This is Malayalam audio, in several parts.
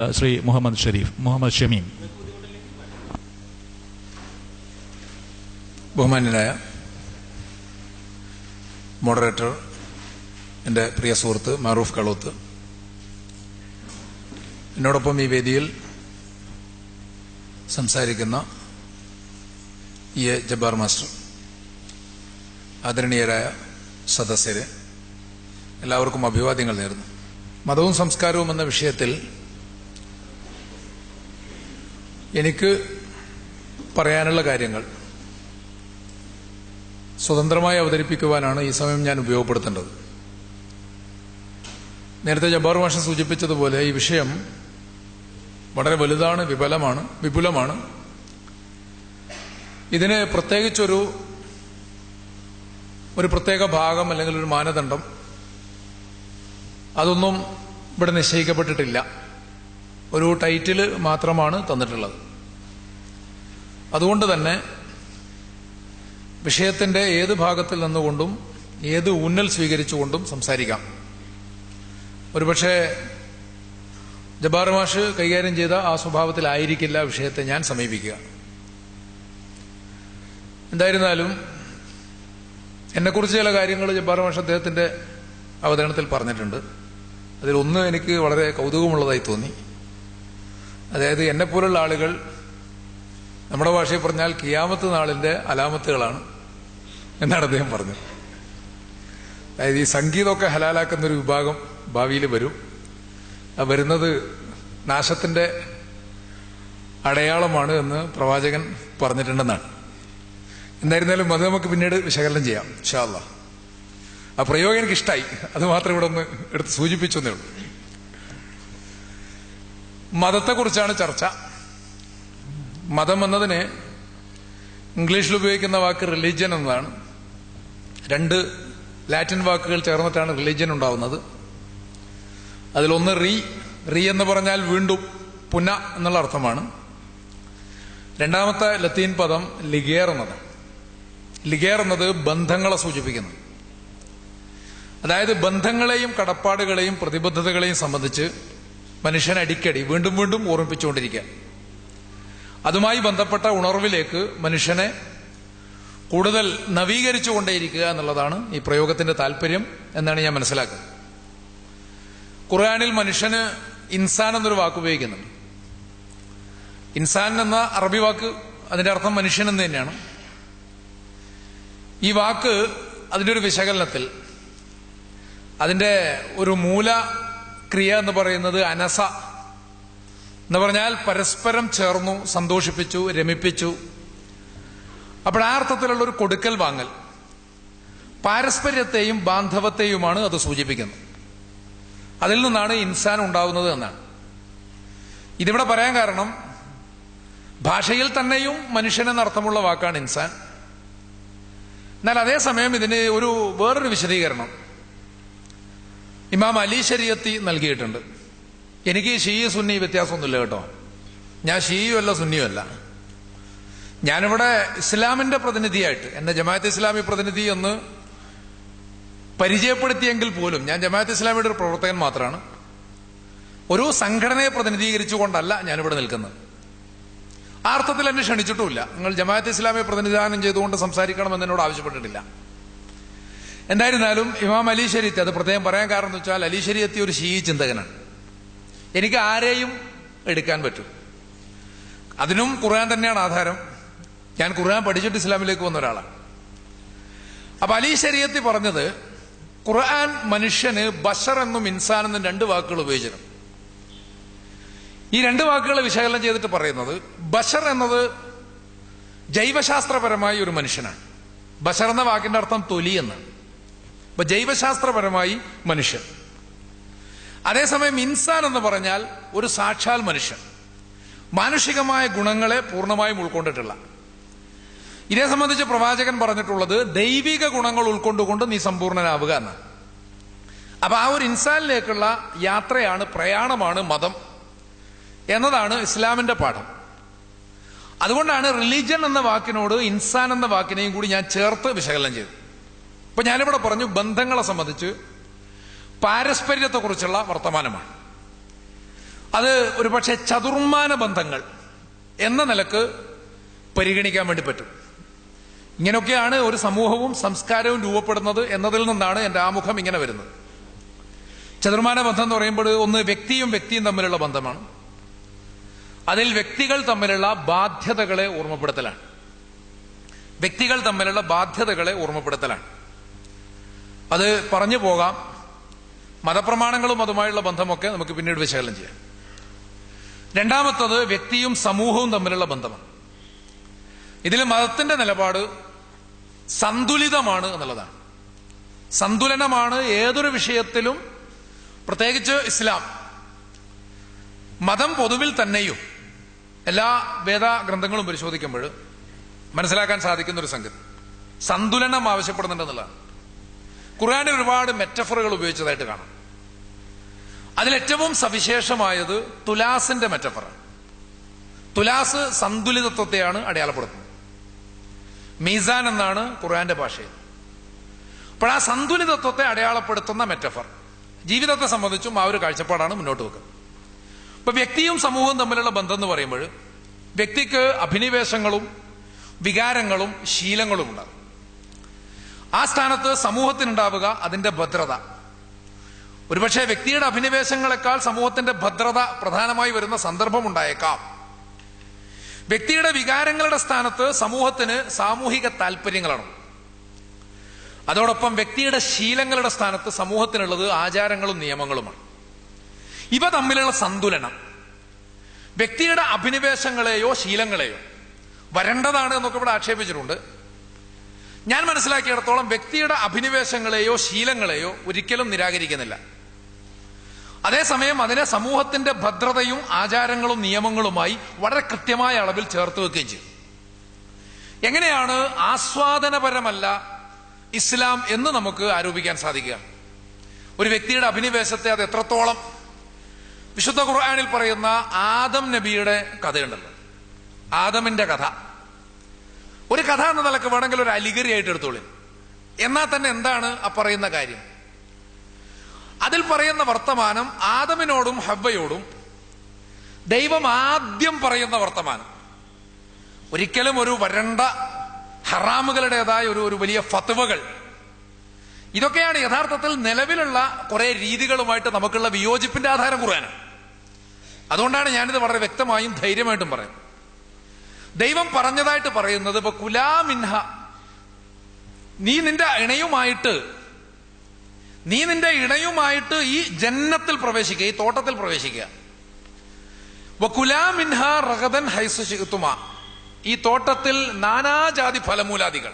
ശ്രീ മുഹമ്മദ് ഷമീം. ബഹുമാന്യനായ മോഡറേറ്റർ, എൻ്റെ പ്രിയ സുഹൃത്ത് മാറൂഫ് കളൂത്ത്, എന്നോടൊപ്പം ഈ വേദിയിൽ സംസാരിക്കുന്ന ജബ്ബാർ മാസ്റ്റർ, ആദരണീയരായ സദസ്യരെ, എല്ലാവർക്കും അഭിവാദ്യങ്ങൾ നേരുന്നു. മതവും സംസ്കാരവും എന്ന വിഷയത്തിൽ എനിക്ക് പറയാനുള്ള കാര്യങ്ങൾ സ്വതന്ത്രമായി അവതരിപ്പിക്കുവാനാണ് ഈ സമയം ഞാൻ ഉപയോഗപ്പെടുത്തേണ്ടത്. നേരത്തെ ജബ്ബാർ മാഷ് സൂചിപ്പിച്ചതുപോലെ ഈ വിഷയം വളരെ വലുതാണ്, വിപുലമാണ്. ഇതിന് പ്രത്യേകിച്ചൊരു പ്രത്യേക ഭാഗം അല്ലെങ്കിൽ ഒരു മാനദണ്ഡം അതൊന്നും ഇവിടെ നിശ്ചയിക്കപ്പെട്ടിട്ടില്ല. ഒരു ടൈറ്റിൽ മാത്രമാണ് തന്നിട്ടുള്ളത്. അതുകൊണ്ട് തന്നെ വിഷയത്തിന്റെ ഏത് ഭാഗത്തിൽ നിന്നുകൊണ്ടും ഏത് ഊന്നൽ സ്വീകരിച്ചുകൊണ്ടും സംസാരിക്കാം. ഒരുപക്ഷെ ജബ്ബാർ മാഷ് കൈകാര്യം ചെയ്ത ആ സ്വഭാവത്തിലായിരിക്കില്ല വിഷയത്തെ ഞാൻ സമീപിക്കുക. എന്തായിരുന്നാലും എന്നെക്കുറിച്ച് ചില കാര്യങ്ങൾ ജബ്ബാർ മാഷ് അദ്ദേഹത്തിന്റെ അവതരണത്തിൽ പറഞ്ഞിട്ടുണ്ട്. അതിലൊന്ന് എനിക്ക് വളരെ കൗതുകമുള്ളതായി തോന്നി. അതായത് എന്നെപ്പോലുള്ള ആളുകൾ നമ്മുടെ ഭാഷയിൽ പറഞ്ഞാൽ കിയാമത്ത് നാളിന്റെ അലാമത്തുകളാണ് എന്നാണ് അദ്ദേഹം പറഞ്ഞത്. അതായത് ഈ സംഗീതമൊക്കെ ഹലാലാക്കുന്നൊരു വിഭാഗം ഭാവിയിൽ വരും. ആ വരുന്നത് നാശത്തിന്റെ അടയാളമാണ് എന്ന് പ്രവാചകൻ പറഞ്ഞിട്ടുണ്ടെന്നാണ്. എന്തായിരുന്നാലും അത് നമുക്ക് പിന്നീട് വിശകലനം ചെയ്യാം ഇൻഷാ അല്ലാഹ്. ആ പ്രയോഗം എനിക്കിഷ്ടായി. അത് മാത്രം ഇവിടെ ഒന്ന് എടുത്ത് സൂചിപ്പിച്ചെന്നേ ഉള്ളൂ. മതത്തെക്കുറിച്ചാണ് ചർച്ച. മതം എന്നതിന് ഇംഗ്ലീഷിൽ ഉപയോഗിക്കുന്ന വാക്ക് റിലീജിയൻ എന്നതാണ്. 2 ലാറ്റിൻ വാക്കുകൾ ചേർന്നിട്ടാണ് റിലീജിയൻ ഉണ്ടാവുന്നത്. അതിലൊന്ന് റീ എന്ന് പറഞ്ഞാൽ വീണ്ടും, പുന എന്നുള്ള അർത്ഥമാണ്. രണ്ടാമത്തെ ലത്തീൻ പദം ലിഗേർ എന്നതാണ്. ലിഗേർ എന്നത് ബന്ധങ്ങളെ സൂചിപ്പിക്കുന്നു. അതായത് ബന്ധങ്ങളെയും കടപ്പാടുകളെയും പ്രതിബദ്ധതകളെയും സംബന്ധിച്ച് മനുഷ്യൻ അടിക്കടി വീണ്ടും വീണ്ടും ഓർമ്മിപ്പിച്ചുകൊണ്ടിരിക്കുക. അതുമായി ബന്ധപ്പെട്ട ഉണർവിലേക്ക് മനുഷ്യനെ കൂടുതൽ നവീകരിച്ചുകൊണ്ടേയിരിക്കുക എന്നുള്ളതാണ് ഈ പ്രയോഗത്തിന്റെ താല്പര്യം എന്നാണ് ഞാൻ മനസ്സിലാക്കുന്നത്. ഖുർആനിൽ മനുഷ്യന് ഇൻസാൻ എന്നൊരു വാക്ക് ഉപയോഗിക്കുന്നുണ്ട്. ഇൻസാൻ എന്ന അറബി വാക്ക്, അതിന്റെ അർത്ഥം മനുഷ്യൻ എന്ന് തന്നെയാണ്. ഈ വാക്ക് അതിന്റെ ഒരു വിശകലനത്തിൽ അതിന്റെ ഒരു മൂലക്രിയ എന്ന് പറയുന്നത് അനസ എന്ന് പറഞ്ഞാൽ പരസ്പരം ചേർന്നു, സന്തോഷിപ്പിച്ചു, രമിപ്പിച്ചു. അപ്പോൾ ആ അർത്ഥത്തിലുള്ള ഒരു കൊടുക്കൽ വാങ്ങൽ, പാരസ്പര്യത്തെയും ബാന്ധവത്തെയുമാണ് അത് സൂചിപ്പിക്കുന്നത്. അതിൽ നിന്നാണ് ഇൻസാൻ ഉണ്ടാവുന്നത് എന്നാണ്. ഇതിവിടെ പറയാൻ കാരണം ഭാഷയിൽ തന്നെയും മനുഷ്യനെന്നർത്ഥമുള്ള വാക്കാണ് ഇൻസാൻ. എന്നാൽ അതേസമയം ഇതിന് വേറൊരു വിശദീകരണം ഇമാം അലി ശരീഅത്തി നൽകിയിട്ടുണ്ട്. എനിക്ക് ഷീ സുന്നി വ്യത്യാസമൊന്നുമില്ല കേട്ടോ. ഞാൻ ഷീയും അല്ല സുന്നിയും അല്ല. ഞാനിവിടെ ഇസ്ലാമിന്റെ പ്രതിനിധിയായിട്ട്, എന്നെ ജമാഅത്ത് ഇസ്ലാമി പ്രതിനിധി എന്ന് പരിചയപ്പെടുത്തിയെങ്കിൽ പോലും ഞാൻ ജമാഅത്ത് ഇസ്ലാമിയുടെ ഒരു പ്രവർത്തകൻ മാത്രമാണ്. ഒരു സംഘടനയെ പ്രതിനിധീകരിച്ചുകൊണ്ടല്ല ഞാനിവിടെ നിൽക്കുന്നത്. ആ അർത്ഥത്തിൽ എന്നെ ക്ഷണിച്ചിട്ടുമില്ല. നിങ്ങൾ ജമാഅത്ത് ഇസ്ലാമിയെ പ്രതിനിധാനം ചെയ്തുകൊണ്ട് സംസാരിക്കണമെന്ന് എന്നോട് ആവശ്യപ്പെട്ടിട്ടില്ല. എന്തായിരുന്നാലും ഇമാം അലി ശരീഅത്തി, അത് പ്രത്യേകം പറയാൻ കാരണം എന്ന് വെച്ചാൽ അലി ശരീഅത്തി ഒരു ഷീ ചിന്തകനാണ്. എനിക്ക് ആരെയും എടുക്കാൻ പറ്റും. അതിനും ഖുർആൻ തന്നെയാണ് ആധാരം. ഞാൻ ഖുർആൻ പഠിച്ചിട്ട് ഇസ്ലാമിലേക്ക് വന്ന ഒരാളാണ്. അപ്പൊ അലി ശരീഅത്തി പറഞ്ഞത് ഖുർആൻ മനുഷ്യന് ബഷർ എന്നും ഇൻസാൻ എന്നും 2 വാക്കുകൾ ഉപയോഗിച്ചിരുന്നു. ഈ 2 വാക്കുകളെ വിശകലനം ചെയ്തിട്ട് പറയുന്നത് ബഷർ എന്നത് ജൈവശാസ്ത്രപരമായി ഒരു മനുഷ്യനാണ്. ബഷർ എന്ന വാക്കിന്റെ അർത്ഥം തൊലി എന്നാണ്. അപ്പൊ ജൈവശാസ്ത്രപരമായി മനുഷ്യൻ. അതേസമയം ഇൻസാൻ എന്ന് പറഞ്ഞാൽ ഒരു സാക്ഷാൽ മനുഷ്യൻ, മാനുഷികമായ ഗുണങ്ങളെ പൂർണ്ണമായും ഉൾക്കൊണ്ടിട്ടുള്ള. ഇതേ സംബന്ധിച്ച് പ്രവാചകൻ പറഞ്ഞിട്ടുള്ളത് ദൈവിക ഗുണങ്ങൾ ഉൾക്കൊണ്ടുകൊണ്ട് നീ സമ്പൂർണ്ണനാവുക എന്നാണ്. അപ്പൊ ആ ഒരു ഇൻസാനിലേക്കുള്ള യാത്രയാണ്, പ്രയാണമാണ് മതം എന്നതാണ് ഇസ്ലാമിന്റെ പാഠം. അതുകൊണ്ടാണ് റിലീജിയൻ എന്ന വാക്കിനോട് ഇൻസാൻ എന്ന വാക്കിനെയും കൂടി ഞാൻ ചേർത്ത് വിശകലനം ചെയ്തു. ഇപ്പൊ ഞാനിവിടെ പറഞ്ഞു ബന്ധങ്ങളെ സംബന്ധിച്ച് പാരസ്പര്യത്തെക്കുറിച്ചുള്ള വർത്തമാനമാണ്. അത് ഒരുപക്ഷെ ചതുർമാന ബന്ധങ്ങൾ എന്ന നിലക്ക് പരിഗണിക്കാൻ വേണ്ടി പറ്റും. ഇങ്ങനെയൊക്കെയാണ് ഒരു സമൂഹവും സംസ്കാരവും രൂപപ്പെടുന്നത് എന്നതിൽ നിന്നാണ് എൻ്റെ ആമുഖം ഇങ്ങനെ വരുന്നത്. ചതുർമാന ബന്ധം എന്ന് പറയുമ്പോൾ ഒന്ന് വ്യക്തിയും വ്യക്തിയും തമ്മിലുള്ള ബന്ധമാണ്. അതിൽ വ്യക്തികൾ തമ്മിലുള്ള ബാധ്യതകളെ ഓർമ്മപ്പെടുത്തലാണ്. വ്യക്തികൾ തമ്മിലുള്ള ബാധ്യതകളെ ഓർമ്മപ്പെടുത്തലാണ്. അത് പറഞ്ഞു പോകാം. മതപ്രമാണങ്ങളും അതുമായുള്ള ബന്ധമൊക്കെ നമുക്ക് പിന്നീട് വിശകലനം ചെയ്യാം. രണ്ടാമത്തത് വ്യക്തിയും സമൂഹവും തമ്മിലുള്ള ബന്ധമാണ്. ഇതിൽ മതത്തിന്റെ നിലപാട് സന്തുലിതമാണ് എന്നുള്ളതാണ്. സന്തുലനമാണ് ഏതൊരു വിഷയത്തിലും, പ്രത്യേകിച്ച് ഇസ്ലാം മതം പൊതുവിൽ തന്നെയും എല്ലാ വേദഗ്രന്ഥങ്ങളും പരിശോധിക്കുമ്പോൾ മനസ്സിലാക്കാൻ സാധിക്കുന്ന ഒരു സംഗതി സന്തുലനം ആവശ്യപ്പെടുന്നുണ്ടെന്നുള്ളതാണ്. ഖുർആനിൽ ഒരുപാട് മെറ്റഫറുകൾ ഉപയോഗിച്ചതായിട്ട് കാണാം. അതിലേറ്റവും സവിശേഷമായത് തുലാസിന്റെ മെറ്റഫറാണ്. തുലാസ് സന്തുലിതത്വത്തെയാണ് അടയാളപ്പെടുത്തുന്നത്. മീസാൻ എന്നാണ് ഖുർആന്റെ ഭാഷയിൽ. അപ്പോൾ ആ സന്തുലിതത്വത്തെ അടയാളപ്പെടുത്തുന്ന മെറ്റഫർ ജീവിതത്തെ സംബന്ധിച്ചും ആ ഒരു കാഴ്ചപ്പാടാണ് മുന്നോട്ട് വെക്കുന്നത്. ഇപ്പൊ വ്യക്തിയും സമൂഹവും തമ്മിലുള്ള ബന്ധം എന്ന് പറയുമ്പോൾ വ്യക്തിക്ക് അഭിനിവേശങ്ങളും വികാരങ്ങളും ശീലങ്ങളും ഉണ്ടാകും. ആ സ്ഥാനത്ത് സമൂഹത്തിനുണ്ടാവുക അതിന്റെ ഭദ്രത. ഒരുപക്ഷെ വ്യക്തിയുടെ അഭിനിവേശങ്ങളെക്കാൾ സമൂഹത്തിന്റെ ഭദ്രത പ്രധാനമായി വരുന്ന സന്ദർഭം ഉണ്ടായേക്കാം. വ്യക്തിയുടെ വികാരങ്ങളുടെ സ്ഥാനത്ത് സമൂഹത്തിന് സാമൂഹിക താല്പര്യങ്ങളാണ്. അതോടൊപ്പം വ്യക്തിയുടെ ശീലങ്ങളുടെ സ്ഥാനത്ത് സമൂഹത്തിനുള്ളത് ആചാരങ്ങളും നിയമങ്ങളുമാണ്. ഇവ തമ്മിലുള്ള സന്തുലനം വ്യക്തിയുടെ അഭിനിവേശങ്ങളെയോ ശീലങ്ങളെയോ വരേണ്ടതാണ് എന്നൊക്കെ ഇവിടെ ആക്ഷേപിച്ചിട്ടുണ്ട്. ഞാൻ മനസ്സിലാക്കിയിടത്തോളം വ്യക്തിയുടെ അഭിനിവേശങ്ങളെയോ ശീലങ്ങളെയോ ഒരിക്കലും നിരാകരിക്കുന്നില്ല. അതേസമയം അതിനെ സമൂഹത്തിന്റെ ഭദ്രതയും ആചാരങ്ങളും നിയമങ്ങളുമായി വളരെ കൃത്യമായ അളവിൽ ചേർത്ത് വെക്കുകയും ചെയ്യും. എങ്ങനെയാണ് ആസ്വാദനപരമല്ല ഇസ്ലാം എന്ന് നമുക്ക് ആരോപിക്കാൻ സാധിക്കുക? ഒരു വ്യക്തിയുടെ അഭിനിവേശത്തെ അത് എത്രത്തോളം, വിശുദ്ധ ഖുർആനിൽ പറയുന്ന ആദം നബിയുടെ കഥയുണ്ടല്ലോ, ആദമിന്റെ കഥ, ഒരു കഥ എന്ന നിലക്ക് വേണമെങ്കിൽ ഒരു അലിഗറി ആയിട്ട് എടുത്തോളൂ. എന്നാൽ തന്നെ എന്താണ് ആ പറയുന്ന കാര്യം? അതിൽ പറയുന്ന വർത്തമാനം ആദമിനോടും ഹവ്വയോടും ദൈവം ആദ്യം പറയുന്ന വർത്തമാനം ഒരിക്കലും ഒരു വരണ്ട ഹറാമുകളുടേതായ ഒരു വലിയ ഫത്വകൾ, ഇതൊക്കെയാണ് യഥാർത്ഥത്തിൽ നിലവിലുള്ള കുറെ രീതികളുമായിട്ട് നമുക്കുള്ള വിയോജിപ്പിന്റെ ആധാരം ഖുർആനാണ്. അതുകൊണ്ടാണ് ഞാനിത് വളരെ വ്യക്തമായും ധൈര്യമായിട്ടും പറയുന്നത്. ദൈവം പറഞ്ഞതായിട്ട് പറയുന്നത് ഇപ്പൊ കുലാ മിൻഹ, നീ നിന്റെ ഇണയുമായിട്ട് ഈ ജന്നത്തിൽ പ്രവേശിക്കുക, ഈ തോട്ടത്തിൽ പ്രവേശിക്കുക. വകുലാ മിൻഹ റഗദൻ ഹൈസു ശിഅ്തുമ, ഈ തോട്ടത്തിൽ നാനാജാതി ഫലമൂലാദികൾ,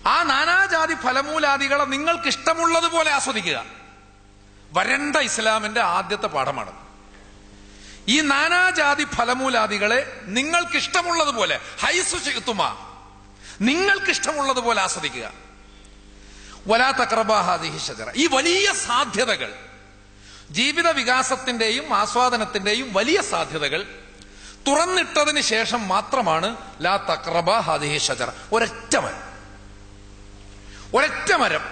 ആ നാനാജാതി ഫലമൂലാദികളെ നിങ്ങൾക്ക് ഇഷ്ടമുള്ളതുപോലെ ആസ്വദിക്കുക. വരണ്ട ഇസ്ലാമിന്റെ ആദ്യത്തെ പാഠമാണ്. ഈ നാനാജാതി ഫലമൂലാദികളെ നിങ്ങൾക്ക് ഇഷ്ടമുള്ളതുപോലെ, ഹൈസു ശിഅ്തുമ, നിങ്ങൾക്ക് ഇഷ്ടമുള്ളതുപോലെ ആസ്വദിക്കുക. വലാ തഖറബാ ഹാദിഹി ഷജറ, ഈ വലിയ സാധ്യതകൾ, ജീവിത വികാസത്തിന്റെയും ആസ്വാദനത്തിന്റെയും വലിയ സാധ്യതകൾ തുറന്നിട്ടതിന് ശേഷം മാത്രമാണ് ലാ തഖറബാ ഹാദിഹി ഷജറ, ഒരൊറ്റ മരം.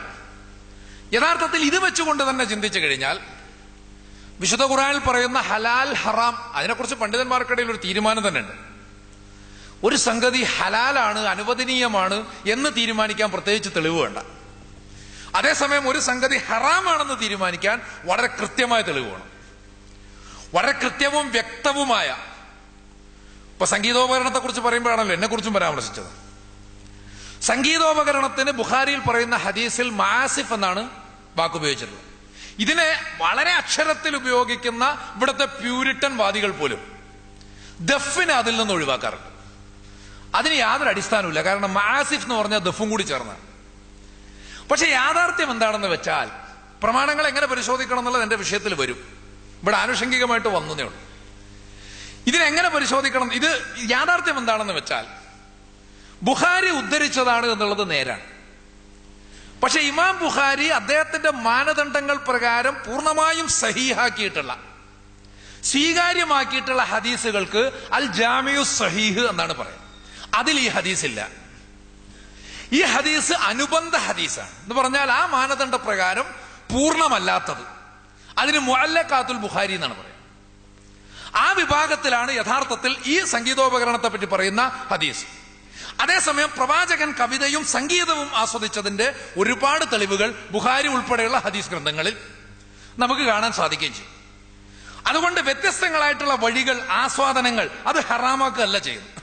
യഥാർത്ഥത്തിൽ ഇത് വെച്ചുകൊണ്ട് തന്നെ ചിന്തിച്ചു കഴിഞ്ഞാൽ വിശുദ്ധ ഖുർആനിൽ പറയുന്ന ഹലാൽ ഹറാം, അതിനെക്കുറിച്ച് പണ്ഡിതന്മാർക്കിടയിൽ ഒരു തീരുമാനം തന്നെ ഉണ്ട്. ഒരു സംഗതി ഹലാലാണ്, അനുവദനീയമാണ് എന്ന് തീരുമാനിക്കാൻ പ്രത്യേകിച്ച് തെളിവ് വേണ്ട. അതേസമയം ഒരു സംഗതി ഹറാമാണെന്ന് തീരുമാനിക്കാൻ വളരെ കൃത്യമായ തെളിവ് വേണം. വളരെ കൃത്യവും വ്യക്തവുമായ. ഇപ്പൊ സംഗീതോപകരണത്തെ കുറിച്ച് പറയുമ്പോഴാണല്ലോ എന്നെ കുറിച്ചും പരാമർശിച്ചത്. സംഗീതോപകരണത്തിന് ബുഖാരിയിൽ പറയുന്ന ഹദീസിൽ മാസിഫ് എന്നാണ് വാക്കുപയോഗിച്ചിട്ടുള്ളത്. ഇതിനെ വളരെ അക്ഷരത്തിൽ ഉപയോഗിക്കുന്ന ഇവിടുത്തെ പ്യൂരിറ്റൻ വാദികൾ പോലും ദഫിനെ അതിൽ നിന്ന് ഒഴിവാക്കാറുണ്ട്. അതിന് യാതൊരു അടിസ്ഥാനമില്ല. കാരണം മാസിഫ് എന്ന് പറഞ്ഞാൽ ദഫും കൂടി ചേർന്നാണ്. പക്ഷെ യാഥാർത്ഥ്യം എന്താണെന്ന് വെച്ചാൽ, പ്രമാണങ്ങൾ എങ്ങനെ പരിശോധിക്കണം എന്നുള്ളത് എന്റെ വിഷയത്തിൽ വരും. ഇവിടെ ആനുഷംഗികമായിട്ട് വന്നതേ ഉള്ളൂ. ഇതിനെങ്ങനെ പരിശോധിക്കണം, ഇത് യാഥാർത്ഥ്യം എന്താണെന്ന് വെച്ചാൽ ബുഖാരി ഉദ്ധരിച്ചതാണ് എന്നുള്ളത് നേരാണ്. പക്ഷെ ഇമാം ബുഖാരി അദ്ദേഹത്തിന്റെ മാനദണ്ഡങ്ങൾ പ്രകാരം പൂർണ്ണമായും സഹീഹാക്കിയിട്ടുള്ള, സ്വീകാര്യമാക്കിയിട്ടുള്ള ഹദീസുകൾക്ക് അൽ ജാമിഉ സഹീഹ് എന്നാണ് പറയുന്നത്. അതിൽ ഈ ഹദീസില്ല. ഈ ഹദീസ് അനുബന്ധ ഹദീസാണ് എന്ന് പറഞ്ഞാൽ ആ മാനദണ്ഡ പ്രകാരം പൂർണ്ണമല്ലാത്തത്. അതിന് മുഅല്ലഖാത്തുൽ ബുഖാരി എന്നാണ് പറയുന്നത്. വിഭാഗത്തിലാണ് യഥാർത്ഥത്തിൽ ഈ സംഗീതോപകരണത്തെ പറ്റി പറയുന്ന ഹദീസ്. അതേസമയം പ്രവാചകൻ കവിതയും സംഗീതവും ആസ്വദിച്ചതിന്റെ ഒരുപാട് തെളിവുകൾ ബുഖാരി ഉൾപ്പെടെയുള്ള ഹദീസ് ഗ്രന്ഥങ്ങളിൽ നമുക്ക് കാണാൻ സാധിക്കുകയും ചെയ്യും. അതുകൊണ്ട് വ്യത്യസ്തങ്ങളായിട്ടുള്ള വഴികൾ, ആസ്വാദനങ്ങൾ അത് ഹറാമാക്കുകയല്ല ചെയ്യുന്നത്,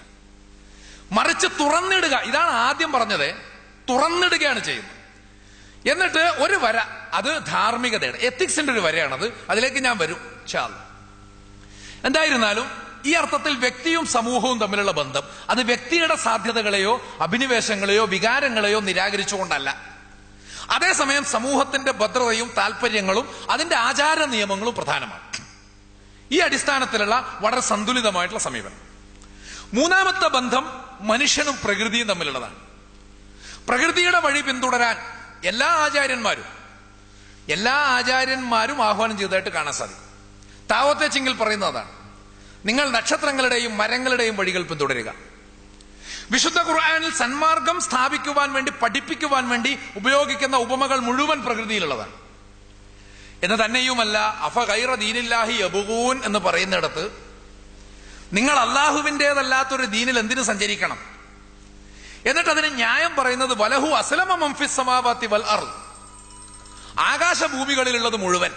മറിച്ച് തുറന്നിടുക. ഇതാണ് ആദ്യം പറഞ്ഞത്, തുറന്നിടുകയാണ് ചെയ്യുന്നത്. എന്നിട്ട് ഒരു വര, അത് ധാർമ്മികതയുടെ, എത്തിക്സിന്റെ ഒരു വരയാണത്. അതിലേക്ക് ഞാൻ വരും ഇൻഷാ അല്ലാഹ്. എന്തായിരുന്നാലും ഈ അർത്ഥത്തിൽ വ്യക്തിയും സമൂഹവും തമ്മിലുള്ള ബന്ധം അത് വ്യക്തിയുടെ സാധ്യതകളെയോ അഭിനിവേശങ്ങളെയോ വികാരങ്ങളെയോ നിരാകരിച്ചുകൊണ്ടല്ല. അതേസമയം സമൂഹത്തിന്റെ ഭദ്രതയും താല്പര്യങ്ങളും അതിന്റെ ആചാര നിയമങ്ങളും പ്രധാനമാണ്. ഈ അടിസ്ഥാനത്തിലുള്ള വളരെ സന്തുലിതമായിട്ടുള്ള സമീപനം. മൂന്നാമത്തെ ബന്ധം മനുഷ്യനും പ്രകൃതിയും തമ്മിലുള്ളതാണ്. പ്രകൃതിയുടെ വഴി പിന്തുടരാൻ എല്ലാ ആചാര്യന്മാരും ആഹ്വാനം ചെയ്തതായിട്ട് കാണാൻ സാധിക്കും. താവത്തെ ചിങ്ങിൽ പറയുന്നത് അതാണ്, നിങ്ങൾ നക്ഷത്രങ്ങളുടെയും മരങ്ങളുടെയും വഴികൾ പിന്തുടരുക. വിശുദ്ധ ഖുർആനിൽ സന്മാർഗം സ്ഥാപിക്കുവാൻ വേണ്ടി, പഠിപ്പിക്കുവാൻ വേണ്ടി ഉപയോഗിക്കുന്ന ഉപമകൾ മുഴുവൻ പ്രകൃതിയിലുള്ളതാണ്. എന്ന് തന്നെയുമല്ല, അഫ ഗൈറ ദീനില്ലാഹി യബ്ഗൂൻ എന്ന് പറയുന്നിടത്ത് നിങ്ങൾ അള്ളാഹുവിൻ്റെതല്ലാത്തൊരു ദീനിൽ എന്തിനു സഞ്ചരിക്കണം? എന്നിട്ട് അതിന് ന്യായം പറയുന്നത് വലഹു അസ്ലമ മൻ ഫിസ് സമാവാതി വൽ അർദ്, ആകാശഭൂമികളിലുള്ളത് മുഴുവൻ,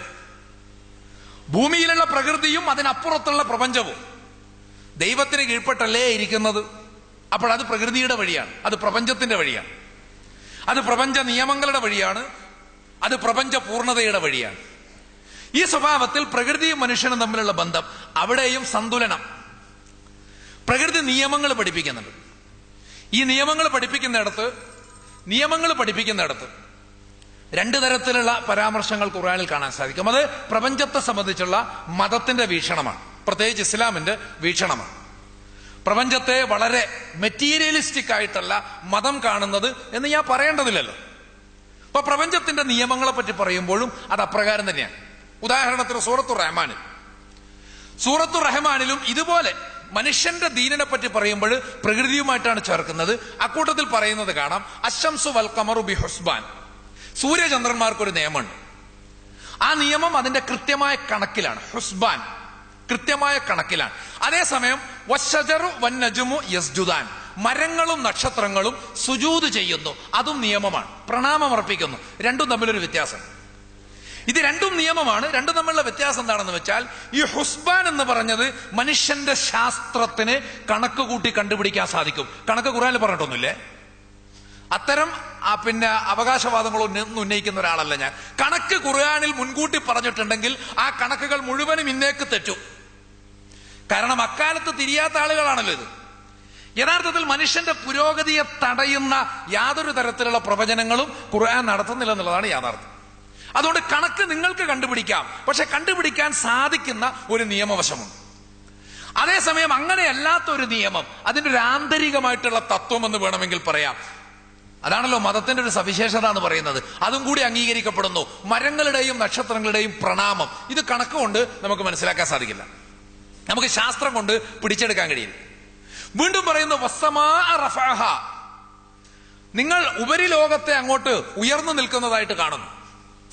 ഭൂമിയിലുള്ള പ്രകൃതിയും അതിനപ്പുറത്തുള്ള പ്രപഞ്ചവും ദൈവത്തിന് കീഴ്പ്പെട്ടല്ലേ ഇരിക്കുന്നത്. അപ്പോൾ അത് പ്രകൃതിയുടെ വഴിയാണ്, അത് പ്രപഞ്ചത്തിന്റെ വഴിയാണ്, അത് പ്രപഞ്ച നിയമങ്ങളുടെ വഴിയാണ്, അത് പ്രപഞ്ച പൂർണ്ണതയുടെ വഴിയാണ്. ഈ സ്വഭാവത്തിൽ പ്രകൃതിയും മനുഷ്യനും തമ്മിലുള്ള ബന്ധം, അവിടെയും സന്തുലനം. പ്രകൃതി നിയമങ്ങൾ പഠിപ്പിക്കുന്നുണ്ട്. ഈ നിയമങ്ങൾ പഠിപ്പിക്കുന്നിടത്ത് രണ്ടു തരത്തിലുള്ള പരാമർശങ്ങൾ ഖുർആനിൽ കാണാൻ സാധിക്കും. അത് പ്രപഞ്ചത്തെ സംബന്ധിച്ചുള്ള മതത്തിന്റെ വീക്ഷണമാണ്, പ്രത്യേകിച്ച് ഇസ്ലാമിന്റെ വീക്ഷണമാണ്. പ്രപഞ്ചത്തെ വളരെ മെറ്റീരിയലിസ്റ്റിക് ആയിട്ടല്ല മതം കാണുന്നത് എന്ന് ഞാൻ പറയേണ്ടതില്ലല്ലോ. അപ്പൊ പ്രപഞ്ചത്തിന്റെ നിയമങ്ങളെ പറ്റി പറയുമ്പോഴും അത് അപ്രകാരം തന്നെയാണ്. ഉദാഹരണത്തിന് സൂറത്തു റഹ്മാനിലും ഇതുപോലെ മനുഷ്യന്റെ ദീനിനെ പറ്റി പറയുമ്പോൾ പ്രകൃതിയുമായിട്ടാണ് ചേർക്കുന്നത്. അക്കൂട്ടത്തിൽ പറയുന്നത് കാണാം, അശംസു വൽ ഖമറു ബി ഹുസ്ബാൻ, സൂര്യചന്ദ്രന്മാർക്കൊരു നിയമമുണ്ട്. ആ നിയമം അതിന്റെ കൃത്യമായ കണക്കിലാണ്, ഹുസ്ബാൻ, കൃത്യമായ കണക്കിലാണ്. അതേസമയം വശജറു വന്നജുമു യസ്ജുദാൻ, മരങ്ങളും നക്ഷത്രങ്ങളും സുജൂദ് ചെയ്യുന്നു, അതും നിയമമാണ്, പ്രണാമമർപ്പിക്കുന്നു. രണ്ടും തമ്മിലൊരു വ്യത്യാസം. ഇത് രണ്ടും നിയമമാണ്. രണ്ടും തമ്മിലുള്ള വ്യത്യാസം എന്താണെന്ന് വെച്ചാൽ, ഈ ഹുസ്ബാൻ എന്ന് പറഞ്ഞത് മനുഷ്യന്റെ ശാസ്ത്രത്തിന് കണക്ക് കൂട്ടി കണ്ടുപിടിക്കാൻ സാധിക്കും. കണക്ക് ഖുർആനിൽ പറഞ്ഞിട്ടൊന്നുമില്ലേ? അത്തരം അവകാശവാദങ്ങളൊന്നും ഉന്നയിക്കുന്ന ഒരാളല്ല ഞാൻ. കണക്ക് ഖുർആനിൽ മുൻകൂട്ടി പറഞ്ഞിട്ടുണ്ടെങ്കിൽ ആ കണക്കുകൾ മുഴുവനും ഇന്നേക്ക് തെറ്റും. കാരണം അക്കാലത്ത് തിരിയാത്ത ആളുകളാണല്ലോ ഇത്. യഥാർത്ഥത്തിൽ മനുഷ്യന്റെ പുരോഗതിയെ തടയുന്ന യാതൊരു തരത്തിലുള്ള പ്രവചനങ്ങളും ഖുർആൻ നടത്തുന്നില്ല എന്നുള്ളതാണ് യാഥാർത്ഥ്യം. അതുകൊണ്ട് കണക്ക് നിങ്ങൾക്ക് കണ്ടുപിടിക്കാം, പക്ഷെ കണ്ടുപിടിക്കാൻ സാധിക്കുന്ന ഒരു നിയമവശമുണ്ട്. അതേസമയം അങ്ങനെയല്ലാത്ത ഒരു നിയമം, അതിന്റെ ഒരു ആന്തരികമായിട്ടുള്ള തത്വം എന്ന് വേണമെങ്കിൽ പറയാം. അതാണല്ലോ മതത്തിന്റെ ഒരു സവിശേഷത എന്ന് പറയുന്നത്. അതും കൂടി അംഗീകരിക്കപ്പെടുന്നു. മരങ്ങളുടെയും നക്ഷത്രങ്ങളുടെയും പ്രണാമം, ഇത് കണക്കുകൊണ്ട് നമുക്ക് മനസ്സിലാക്കാൻ സാധിക്കില്ല, നമുക്ക് ശാസ്ത്രം കൊണ്ട് പിടിച്ചെടുക്കാൻ കഴിയില്ല. വീണ്ടും പറയുന്നു, വസ്സമാ റഫഅഹ, നിങ്ങൾ ഉപരിലോകത്തെ അങ്ങോട്ട് ഉയർന്നു നിൽക്കുന്നതായിട്ട് കാണുന്നു.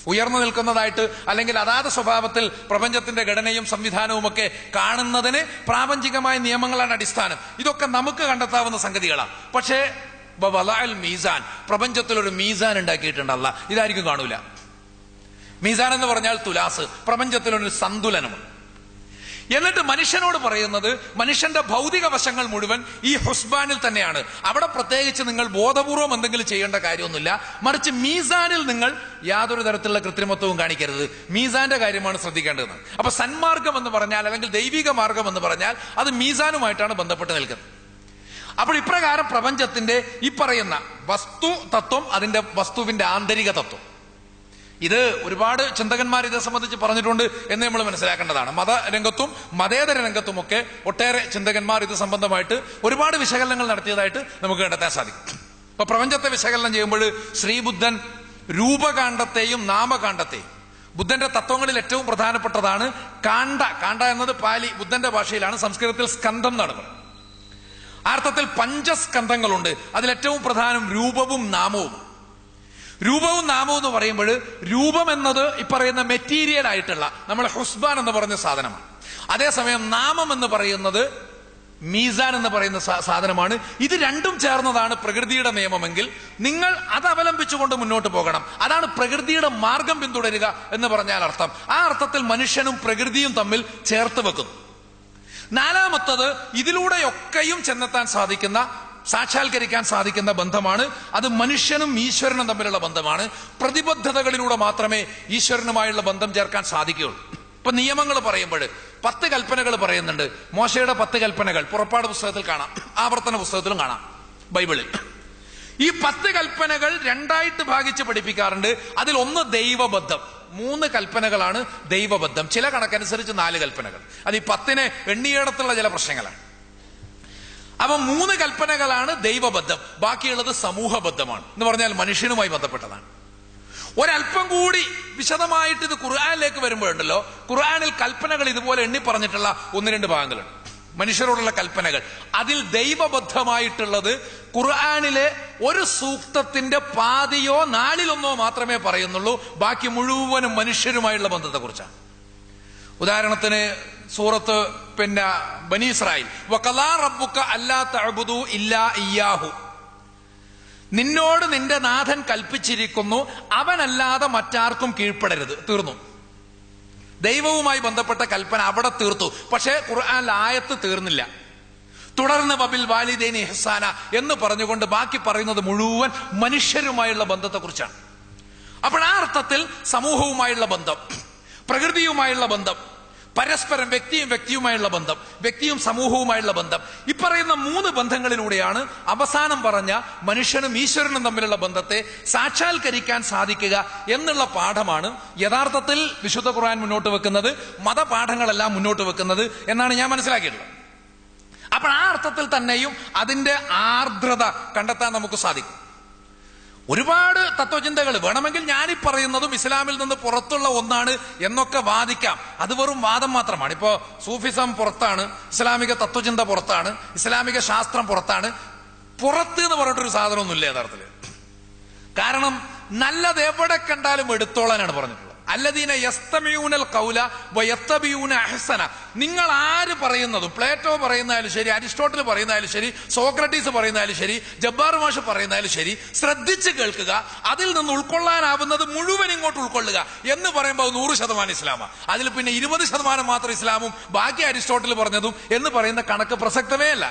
ഉയർന്നു നിൽക്കുന്നതായിട്ട് അല്ലെങ്കിൽ അതാത് സ്വഭാവത്തിൽ പ്രപഞ്ചത്തിന്റെ ഘടനയും സംവിധാനവും ഒക്കെ കാണുന്നതിന് പ്രാപഞ്ചികമായ നിയമങ്ങളാണ് അടിസ്ഥാനം. ഇതൊക്കെ നമുക്ക് കണ്ടെത്താവുന്ന സംഗതികളാണ്. പക്ഷേ മീസാൻ, പ്രപഞ്ചത്തിൽ ഒരു മീസാൻ ഉണ്ടാക്കിയിട്ടുണ്ടല്ല, ഇതായിരിക്കും കാണൂല. മീസാൻ എന്ന് പറഞ്ഞാൽ തുലാസ്, പ്രപഞ്ചത്തിലൊരു സന്തുലനമുണ്ട്. എന്നിട്ട് മനുഷ്യനോട് പറയുന്നത്, മനുഷ്യന്റെ ഭൗതിക വശങ്ങൾ മുഴുവൻ ഈ ഹുസ്ബാനിൽ തന്നെയാണ്. അവിടെ പ്രത്യേകിച്ച് നിങ്ങൾ ബോധപൂർവം എന്തെങ്കിലും ചെയ്യേണ്ട കാര്യമൊന്നുമില്ല, മറിച്ച് മീസാനിൽ നിങ്ങൾ യാതൊരു തരത്തിലുള്ള കൃത്രിമത്വവും കാണിക്കരുത്. മീസാന്റെ കാര്യമാണ് ശ്രദ്ധിക്കേണ്ടത്. അപ്പൊ സന്മാർഗം എന്ന് പറഞ്ഞാൽ, അല്ലെങ്കിൽ ദൈവിക മാർഗം എന്ന് പറഞ്ഞാൽ, അത് മീസാനുമായിട്ടാണ് ബന്ധപ്പെട്ട് നിൽക്കുന്നത്. അപ്പോൾ ഇപ്രകാരം പ്രപഞ്ചത്തിന്റെ ഈ പറയുന്ന വസ്തു തത്വം, അതിന്റെ വസ്തുവിന്റെ ആന്തരിക തത്വം, ഇത് ഒരുപാട് ചിന്തകന്മാർ ഇതേ സംബന്ധിച്ച് പറഞ്ഞിട്ടുണ്ട് എന്ന് നമ്മൾ മനസ്സിലാക്കേണ്ടതാണ്. മതരംഗത്തും മതേതര രംഗത്തും ഒക്കെ ഒട്ടേറെ ചിന്തകന്മാർ ഇത് സംബന്ധമായിട്ട് ഒരുപാട് വിശകലനങ്ങൾ നടത്തിയതായിട്ട് നമുക്ക് കണ്ടെത്താൻ സാധിക്കും. ഇപ്പൊ പ്രപഞ്ചത്തെ വിശകലനം ചെയ്യുമ്പോൾ ശ്രീബുദ്ധൻ രൂപകാണ്ഡത്തെയും നാമകാണ്ഡത്തെയും, ബുദ്ധന്റെ തത്വങ്ങളിൽ ഏറ്റവും പ്രധാനപ്പെട്ടതാണ് കാണ്ഡ എന്നത് പാലി ബുദ്ധന്റെ ഭാഷയിലാണ്, സംസ്കൃതത്തിൽ സ്കന്ധം എന്നാണ് പറയുന്നത്. ആ അർത്ഥത്തിൽ പഞ്ചസ്കന്ധങ്ങളുണ്ട്. അതിലേറ്റവും പ്രധാനം രൂപവും നാമവും. രൂപവും നാമവും എന്ന് പറയുമ്പോൾ, രൂപം എന്നത് ഈ പറയുന്ന മെറ്റീരിയൽ ആയിട്ടുള്ള നമ്മളെ ഹുസ്ബാൻ എന്ന് പറഞ്ഞ സാധനമാണ്. അതേസമയം നാമം എന്ന് പറയുന്നത് മീസാൻ എന്ന് പറയുന്ന സാധനമാണ്. ഇത് രണ്ടും ചേർന്നതാണ് പ്രകൃതിയുടെ നിയമമെങ്കിൽ നിങ്ങൾ അത് അവലംബിച്ചുകൊണ്ട് മുന്നോട്ട് പോകണം. അതാണ് പ്രകൃതിയുടെ മാർഗം പിന്തുടരുക എന്ന് പറഞ്ഞാൽ അർത്ഥം. ആ അർത്ഥത്തിൽ മനുഷ്യനും പ്രകൃതിയും തമ്മിൽ ചേർത്ത് വെക്കുന്നു. നാലാമത്തത്, ഇതിലൂടെയൊക്കെയും ചെന്നെത്താൻ സാധിക്കുന്ന, സാക്ഷാത്കരിക്കാൻ സാധിക്കുന്ന ബന്ധമാണ്. അത് മനുഷ്യനും ഈശ്വരനും തമ്മിലുള്ള ബന്ധമാണ്. പ്രതിബദ്ധതകളിലൂടെ മാത്രമേ ഈശ്വരനുമായുള്ള ബന്ധം ചേർക്കാൻ സാധിക്കുകയുള്ളൂ. ഇപ്പൊ നിയമങ്ങൾ പറയുമ്പോൾ 10 കൽപ്പനകൾ പറയുന്നുണ്ട്. മോശയുടെ 10 കൽപ്പനകൾ പുറപ്പാട് പുസ്തകത്തിൽ കാണാം, ആവർത്തന പുസ്തകത്തിലും കാണാം, ബൈബിളിൽ. ഈ 10 കൽപ്പനകൾ രണ്ടായിട്ട് ഭാഗിച്ച് പഠിപ്പിക്കാറുണ്ട്. അതിൽ ഒന്ന് ദൈവബദ്ധം. 3 കൽപ്പനകളാണ് ദൈവബദ്ധം. ചില കണക്കനുസരിച്ച് 4 കൽപ്പനകൾ. അത് ഈ 10നെ എണ്ണിയിടത്തുള്ള ചില പ്രശ്നങ്ങളാണ്. അപ്പൊ 3 കൽപ്പനകളാണ് ദൈവബദ്ധം, ബാക്കിയുള്ളത് സമൂഹബദ്ധമാണ്. എന്ന് പറഞ്ഞാൽ മനുഷ്യനുമായി ബന്ധപ്പെട്ടതാണ്. ഒരല്പം കൂടി വിശദമായിട്ട് ഇത് ഖുർആനിലേക്ക് വരുമ്പോഴുണ്ടല്ലോ, ഖുർആനിൽ കൽപ്പനകൾ ഇതുപോലെ എണ്ണി പറഞ്ഞിട്ടുള്ള 1-2 ഭാഗങ്ങളുണ്ട്, മനുഷ്യരോടുള്ള കൽപ്പനകൾ. അതിൽ ദൈവബദ്ധമായിട്ടുള്ളത് ഖുർആനിലെ ഒരു സൂക്തത്തിന്റെ പാതിയോ 4/1 മാത്രമേ പറയുന്നുള്ളൂ. ബാക്കി മുഴുവനും മനുഷ്യരുമായുള്ള ബന്ധത്തെ കുറിച്ചാണ്. ഉദാഹരണത്തിന് സൂറത്ത് ബനി ഇസ്രായേൽ, വഖളാ റബ്ബുക അല്ലാ തഅബുദു ഇല്ലാ ഇയ്യാഹു, നിന്നോട് നിന്റെ നാഥൻ കൽപ്പിച്ചിരിക്കുന്നു അവനല്ലാതെ മറ്റാർക്കും കീഴ്പ്പെടരുത്. തീർന്നു. ദൈവവുമായി ബന്ധപ്പെട്ട കൽപ്പന അവിടെ തീർത്തു. പക്ഷേ ഖുർആനിൽ ആയത്ത് തീർന്നില്ല. തുടർന്ന് വബിൽ വാലിദൈനി ഇഹ്സാന എന്ന് പറഞ്ഞുകൊണ്ട് ബാക്കി പറയുന്നത് മുഴുവൻ മനുഷ്യരുമായുള്ള ബന്ധത്തെ കുറിച്ചാണ്. അപ്പോൾ ആ അർത്ഥത്തിൽ സമൂഹവുമായുള്ള ബന്ധം, പ്രകൃതിയുമായുള്ള ബന്ധം, പരസ്പരം വ്യക്തിയുമായുള്ള ബന്ധം, വ്യക്തിയും സമൂഹവുമായുള്ള ബന്ധം, ഈ പറയുന്ന 3 ബന്ധങ്ങളിലൂടെയാണ് അവസാനം പറഞ്ഞ മനുഷ്യനും ഈശ്വരനും തമ്മിലുള്ള ബന്ധത്തെ സാക്ഷാത്കരിക്കാൻ സാധിക്കുക എന്നുള്ള പാഠമാണ് യഥാർത്ഥത്തിൽ വിശുദ്ധ ഖുർആൻ മുന്നോട്ട് വെക്കുന്നത്, മതപാഠങ്ങളെല്ലാം മുന്നോട്ട് വെക്കുന്നത് എന്നാണ് ഞാൻ മനസ്സിലാക്കിയിട്ടുള്ളത്. അപ്പോൾ ആ അർത്ഥത്തിൽ തന്നെയും അതിന്റെ ആർദ്രത കണ്ടെത്താൻ നമുക്ക് സാധിക്കും. ഒരുപാട് തത്വചിന്തകൾ വേണമെങ്കിൽ ഞാനീ പറയുന്നതും ഇസ്ലാമിൽ നിന്ന് പുറത്തുള്ള ഒന്നാണ് എന്നൊക്കെ വാദിക്കാം. അത് വെറും വാദം മാത്രമാണ്. ഇപ്പോ സൂഫിസം പുറത്താണ്, ഇസ്ലാമിക തത്വചിന്ത പുറത്താണ്, ഇസ്ലാമിക ശാസ്ത്രം പുറത്താണ്. പുറത്ത് എന്ന് പറഞ്ഞിട്ടൊരു സാധനമൊന്നുമില്ല യഥാർത്ഥത്തില്. കാരണം നല്ലത് എവിടെ കണ്ടാലും എടുത്തോളാനാണ് പറഞ്ഞിട്ടുള്ളത്. അല്ലദീന യസ്തമിഊനൽ ഖൗല വയത്തബിഊന അഹ്സന. നിങ്ങൾ ആര് പറയുന്നതും, പ്ലേറ്റോ പറയുന്നതായാലും ശരി, അരിസ്റ്റോട്ടിൽ പറയുന്നതായാലും ശരി, സോക്രട്ടീസ് പറയുന്നതായാലും ശരി, ജബ്ബാർ മാഷ് പറയുന്നതായാലും ശരി, ശ്രദ്ധിച്ച് കേൾക്കുക, അതിൽ നിന്ന് ഉൾക്കൊള്ളാനാവുന്നത് മുഴുവൻ ഇങ്ങോട്ട് ഉൾക്കൊള്ളുക എന്ന് പറയുമ്പോൾ 100% ഇസ്ലാമാണ്. അതിൽ പിന്നെ 20% മാത്രം ഇസ്ലാമും ബാക്കി അരിസ്റ്റോട്ടിൽ പറഞ്ഞതും എന്ന് പറയുന്ന കണക്ക് പ്രസക്തമേ അല്ല.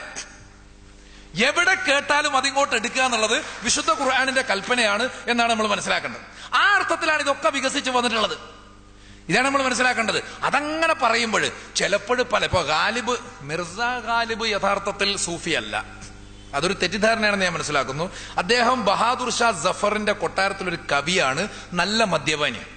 എവിടെ കേട്ടാലും അതിങ്ങോട്ട് എടുക്കുക എന്നുള്ളത് വിശുദ്ധ ഖുർആനിന്റെ കൽപ്പനയാണ് എന്നാണ് നമ്മൾ മനസ്സിലാക്കേണ്ടത്. ആ അർത്ഥത്തിലാണ് ഇതൊക്കെ വികസിച്ച് വന്നിട്ടുള്ളത്. ഇതാണ് നമ്മൾ മനസ്സിലാക്കേണ്ടത്. അതങ്ങനെ പറയുമ്പോൾ ചിലപ്പോൾ ഇപ്പൊ മിർസ ഗാലിബ് യഥാർത്ഥത്തിൽ സൂഫി അല്ല, അതൊരു തെറ്റിദ്ധാരണയാണെന്ന് ഞാൻ മനസ്സിലാക്കുന്നു. അദ്ദേഹം ബഹാദുർ ഷാ ജഫറിന്റെ കൊട്ടാരത്തിലൊരു കവിയാണ്, നല്ല മദ്യപാനിയാണ്.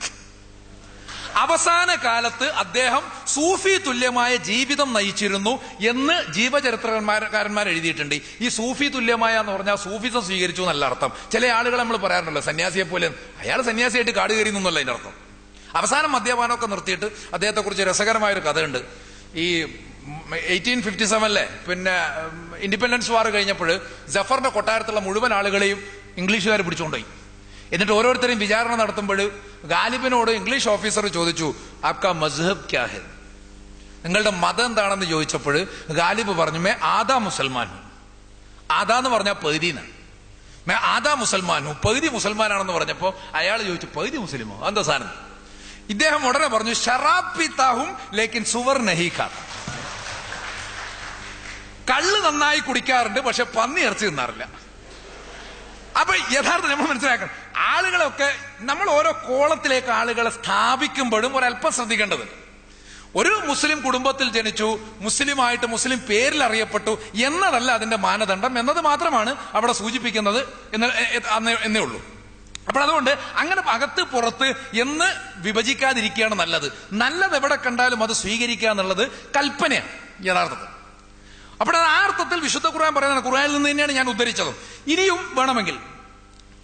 അവസാന കാലത്ത് അദ്ദേഹം സൂഫി തുല്യമായ ജീവിതം നയിച്ചിരുന്നു എന്ന് ജീവചരിത്രകാരന്മാർ എഴുതിയിട്ടുണ്ട്. ഈ സൂഫി തുല്യമായ എന്ന് പറഞ്ഞാൽ സൂഫിസം സ്വീകരിച്ചു എന്നല്ല അർത്ഥം. ചില ആളുകൾ നമ്മൾ പറയാറുണ്ടല്ലോ സന്യാസിയെ പോലെ, അയാൾ സന്യാസിയായിട്ട് കാട് കയറി എന്നല്ല അതിന്റെ അർത്ഥം. അവസാനം മദ്യപാനമൊക്കെ നിർത്തിയിട്ട് അദ്ദേഹത്തെ കുറിച്ച് രസകരമായൊരു കഥയുണ്ട്. ഈ 1857 ഇൻഡിപെൻഡൻസ് വാർ കഴിഞ്ഞപ്പോൾ ജഫറിന്റെ കൊട്ടാരത്തുള്ള മുഴുവൻ ആളുകളെയും ഇംഗ്ലീഷുകാർ പിടിച്ചുകൊണ്ടുപോയി. എന്നിട്ട് ഓരോരുത്തരെയും വിചാരണ നടത്തുമ്പോൾ ഗാലിബിനോട് ഇംഗ്ലീഷ് ഓഫീസർ ചോദിച്ചു, ആപ്കാ മസ്ഹബ് ക്യാ ഹെ, നിങ്ങളുടെ മതം എന്താണെന്ന് ചോദിച്ചപ്പോൾ ഗാലിബ് പറഞ്ഞു, മേ ആദാ മുസൽമാൻ. ആദാ എന്ന് പറഞ്ഞാൽ പകുതിന്നാണ്. മേ ആദാ മുസൽമാൻ, പകുതി മുസൽമാനാണെന്ന് പറഞ്ഞപ്പോൾ അയാൾ ചോദിച്ചു, പകുതി മുസ്ലിമോ, എന്താ സാധനം? ഇദ്ദേഹം ഉടനെ പറഞ്ഞു, ശറാബ് പീതാഹും ലേക്കിൻ സുവർ നഹി ഖാതാ. കള്ള് നന്നായി കുടിക്കാറുണ്ട്, പക്ഷെ പന്നി ഇറച്ചി തിന്നാറില്ല. അപ്പൊ യഥാർത്ഥം നമ്മൾ മനസ്സിലാക്കണം, ആളുകളൊക്കെ നമ്മൾ ഓരോ കോളത്തിലേക്ക് ആളുകളെ സ്ഥാപിക്കുമ്പോഴും ഒരല്പം ശ്രദ്ധിക്കേണ്ടതുണ്ട്. ഒരു മുസ്ലിം കുടുംബത്തിൽ ജനിച്ചു, മുസ്ലിമായിട്ട് മുസ്ലിം പേരിൽ അറിയപ്പെട്ടു എന്നതല്ല അതിന്റെ മാനദണ്ഡം എന്നത് മാത്രമാണ് അവിടെ സൂചിപ്പിക്കുന്നത് എന്നേ ഉള്ളൂ. അപ്പോൾ അതുകൊണ്ട് അങ്ങനെ അകത്ത് പുറത്ത് എന്ന് വിഭജിക്കാതിരിക്കുകയാണ് നല്ലത്. നല്ലത് എവിടെ കണ്ടാലും അത് സ്വീകരിക്കുക എന്നുള്ളത് കൽപ്പനയാണ് യഥാർത്ഥത്തിൽ. അപ്പോൾ ആ അർത്ഥത്തിൽ വിശുദ്ധ ഖുർആൻ പറയുന്നത് ഖുർആനിൽ നിന്ന് തന്നെയാണ് ഞാൻ ഉദ്ധരിച്ചതും. ഇനിയും വേണമെങ്കിൽ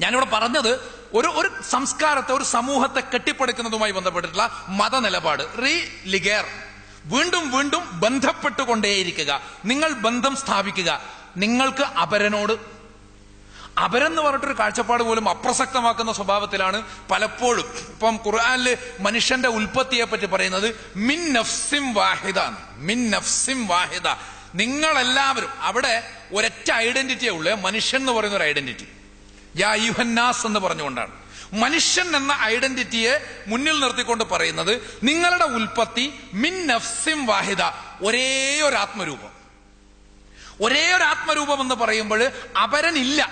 ഞാനിവിടെ പറഞ്ഞത് ഒരു സംസ്കാരത്തെ, ഒരു സമൂഹത്തെ കെട്ടിപ്പടുക്കുന്നതുമായി ബന്ധപ്പെട്ടിട്ടുള്ള മതനിലപാട്, റീലിഗേർ, വീണ്ടും വീണ്ടും ബന്ധപ്പെട്ടുകൊണ്ടേയിരിക്കുക. നിങ്ങൾ ബന്ധം സ്ഥാപിക്കുക നിങ്ങൾക്ക് അപരനോട്. അപരെന്ന് പറഞ്ഞിട്ടൊരു കാഴ്ചപ്പാട് പോലും അപ്രസക്തമാക്കുന്ന സ്വഭാവത്തിലാണ് പലപ്പോഴും. ഇപ്പം ഖുർആനില് മനുഷ്യന്റെ ഉൽപ്പത്തിയെ പറ്റി പറയുന്നത് മിൻ നഫ്സിൻ വാഹിദ, മിൻ നഫ്സിൻ വാഹിദ. നിങ്ങളെല്ലാവരും, അവിടെ ഒരൊറ്റ ഐഡന്റിറ്റിയേ ഉള്ളൂ, മനുഷ്യൻ എന്ന് പറയുന്ന ഒരു ഐഡന്റിറ്റി. യാ അയ്യുഹന്നാസ് എന്ന് പറഞ്ഞുകൊണ്ടാണ് മനുഷ്യൻ എന്ന ഐഡന്റിറ്റിയെ മുന്നിൽ നിർത്തിക്കൊണ്ട് പറയുന്നത് നിങ്ങളുടെ ഉൽപ്പത്തി മിൻ നഫ്സിൻ വാഹിദ, ഒരേ ഒരു ആത്മരൂപം. ഒരേ ഒരു ആത്മരൂപം എന്ന് പറയുമ്പോൾ അപരനില്ല,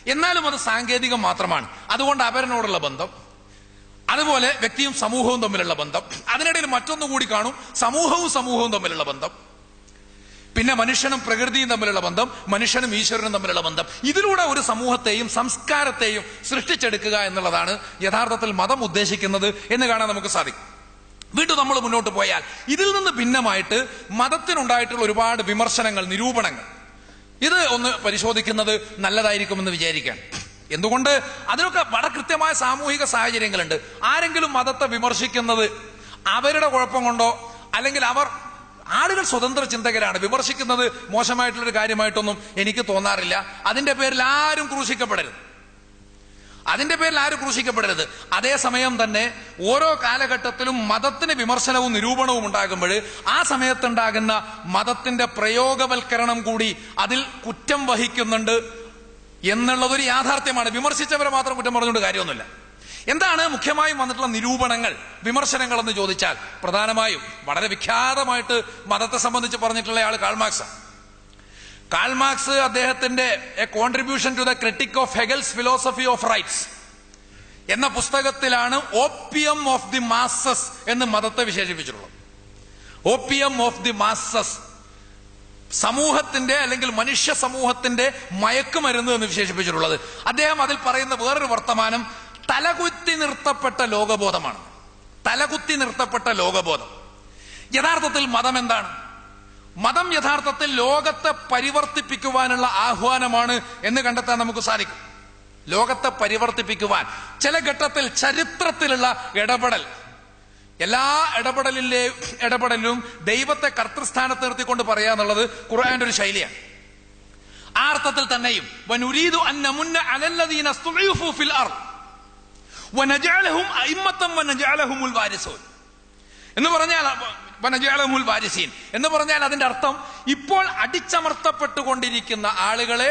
എന്നാലും അത് സാങ്കേതികം മാത്രമാണ്. അതുകൊണ്ട് അപരനോടുള്ള ബന്ധം, അതുപോലെ വ്യക്തിയും സമൂഹവും തമ്മിലുള്ള ബന്ധം, അതിനിടയിൽ മറ്റൊന്നു കൂടി കാണും, സമൂഹവും തമ്മിലുള്ള ബന്ധം, പിന്നെ മനുഷ്യനും പ്രകൃതിയും തമ്മിലുള്ള ബന്ധം, മനുഷ്യനും ഈശ്വരനും തമ്മിലുള്ള ബന്ധം. ഇതിലൂടെ ഒരു സമൂഹത്തെയും സംസ്കാരത്തെയും സൃഷ്ടിച്ചെടുക്കുക എന്നുള്ളതാണ് യഥാർത്ഥത്തിൽ മതം ഉദ്ദേശിക്കുന്നത് എന്ന് കാണാൻ നമുക്ക് സാധിക്കും. വീണ്ടും നമ്മൾ മുന്നോട്ട് പോയാൽ ഇതിൽ നിന്ന് ഭിന്നമായിട്ട് മതത്തിനുണ്ടായിട്ടുള്ള ഒരുപാട് വിമർശനങ്ങൾ, നിരൂപണങ്ങൾ, ഇത് ഒന്ന് പരിശോധിക്കുന്നത് നല്ലതായിരിക്കുമെന്ന് വിചാരിക്കാൻ. എന്തുകൊണ്ട്? അതിനൊക്കെ വളരെ കൃത്യമായ സാമൂഹിക സാഹചര്യങ്ങളുണ്ട്. ആരെങ്കിലും മതത്തെ വിമർശിക്കുന്നത് അവരുടെ കുഴപ്പം കൊണ്ടോ, അല്ലെങ്കിൽ ആളുകൾ സ്വതന്ത്ര ചിന്തകരാണ്, വിമർശിക്കുന്നത് മോശമായിട്ടുള്ളൊരു കാര്യമായിട്ടൊന്നും എനിക്ക് തോന്നാറില്ല. അതിന്റെ പേരിൽ ആരും ക്രൂശിക്കപ്പെടരുത്. അതേസമയം തന്നെ ഓരോ കാലഘട്ടത്തിലും മതത്തിന് വിമർശനവും നിരൂപണവും ഉണ്ടാകുമ്പോൾ ആ സമയത്തുണ്ടാകുന്ന മതത്തിന്റെ പ്രയോഗവൽക്കരണം കൂടി അതിൽ കുറ്റം വഹിക്കുന്നുണ്ട് എന്നുള്ളതൊരു യാഥാർത്ഥ്യമാണ്. വിമർശിച്ചവരെ മാത്രം കുറ്റം പറഞ്ഞുകൊണ്ട് കാര്യമൊന്നുമില്ല. എന്താണ് മുഖ്യമായും വന്നിട്ടുള്ള നിരൂപണങ്ങൾ, വിമർശനങ്ങൾ എന്ന് ചോദിച്ചാൽ പ്രധാനമായും വളരെ വിഖ്യാതമായിട്ട് മതത്തെ സംബന്ധിച്ച് പറഞ്ഞിട്ടുള്ള ആൾ കാൾ മാർക്സ് അദ്ദേഹത്തിന്റെ a contribution to the critique of Hegel's philosophy of rights എന്ന പുസ്തകത്തിലാണ് ഓപ്പിയം ഓഫ് ദി മാസസ് എന്ന് മതത്തെ വിശേഷിപ്പിച്ചിട്ടുള്ളത്. ഓപ്പിയം ഓഫ് ദി മാസസ്, സമൂഹത്തിന്റെ അല്ലെങ്കിൽ മനുഷ്യ സമൂഹത്തിന്റെ മയക്കുമരുന്ന് എന്ന് വിശേഷിപ്പിച്ചിട്ടുള്ളത്. അദ്ദേഹം അതിൽ പറയുന്ന വേറൊരു വർത്തമാനം തലകുത്തി നിർത്തപ്പെട്ട ലോകബോധമാണ്. തലകുത്തി നിർത്തപ്പെട്ട ലോകബോധം. യഥാർത്ഥത്തിൽ മതം എന്താണ്? മതം യഥാർത്ഥത്തിൽ ലോകത്തെ പരിവർത്തിപ്പിക്കുവാനുള്ള ആഹ്വാനമാണ് എന്ന് കണ്ടെത്താൻ നമുക്ക് സാധിക്കും. ലോകത്തെ പരിവർത്തിപ്പിക്കുവാൻ ചില ഘട്ടത്തിൽ ചരിത്രത്തിലുള്ള ഇടപെടൽ, എല്ലാ ഇടപെടലിലും ദൈവത്തെ കർത്തൃസ്ഥാനത്ത് നിർത്തിക്കൊണ്ട് പറയുക എന്നുള്ളത് ഖുർആന്റെ ഒരു ശൈലിയാണ്. ആ അർത്ഥത്തിൽ തന്നെയും വനുരീദു അൻ നമുന്ന അലല്ലദീന സ്തുഇഫു ഫിൽ അർദ് വനജഅലഹും അഇമ്മത്തൻ വനജഅലഹുമുൽ വാരിസൂൻ എന്ന് പറഞ്ഞാൽ വനജഅലഹുമുൽ വാരിസീൻ എന്ന് പറഞ്ഞാൽ അതിന്റെ അർത്ഥം ഇപ്പോൾ അടിച്ചമർത്തപ്പെട്ടുകൊണ്ടിരിക്കുന്ന ആളുകളെ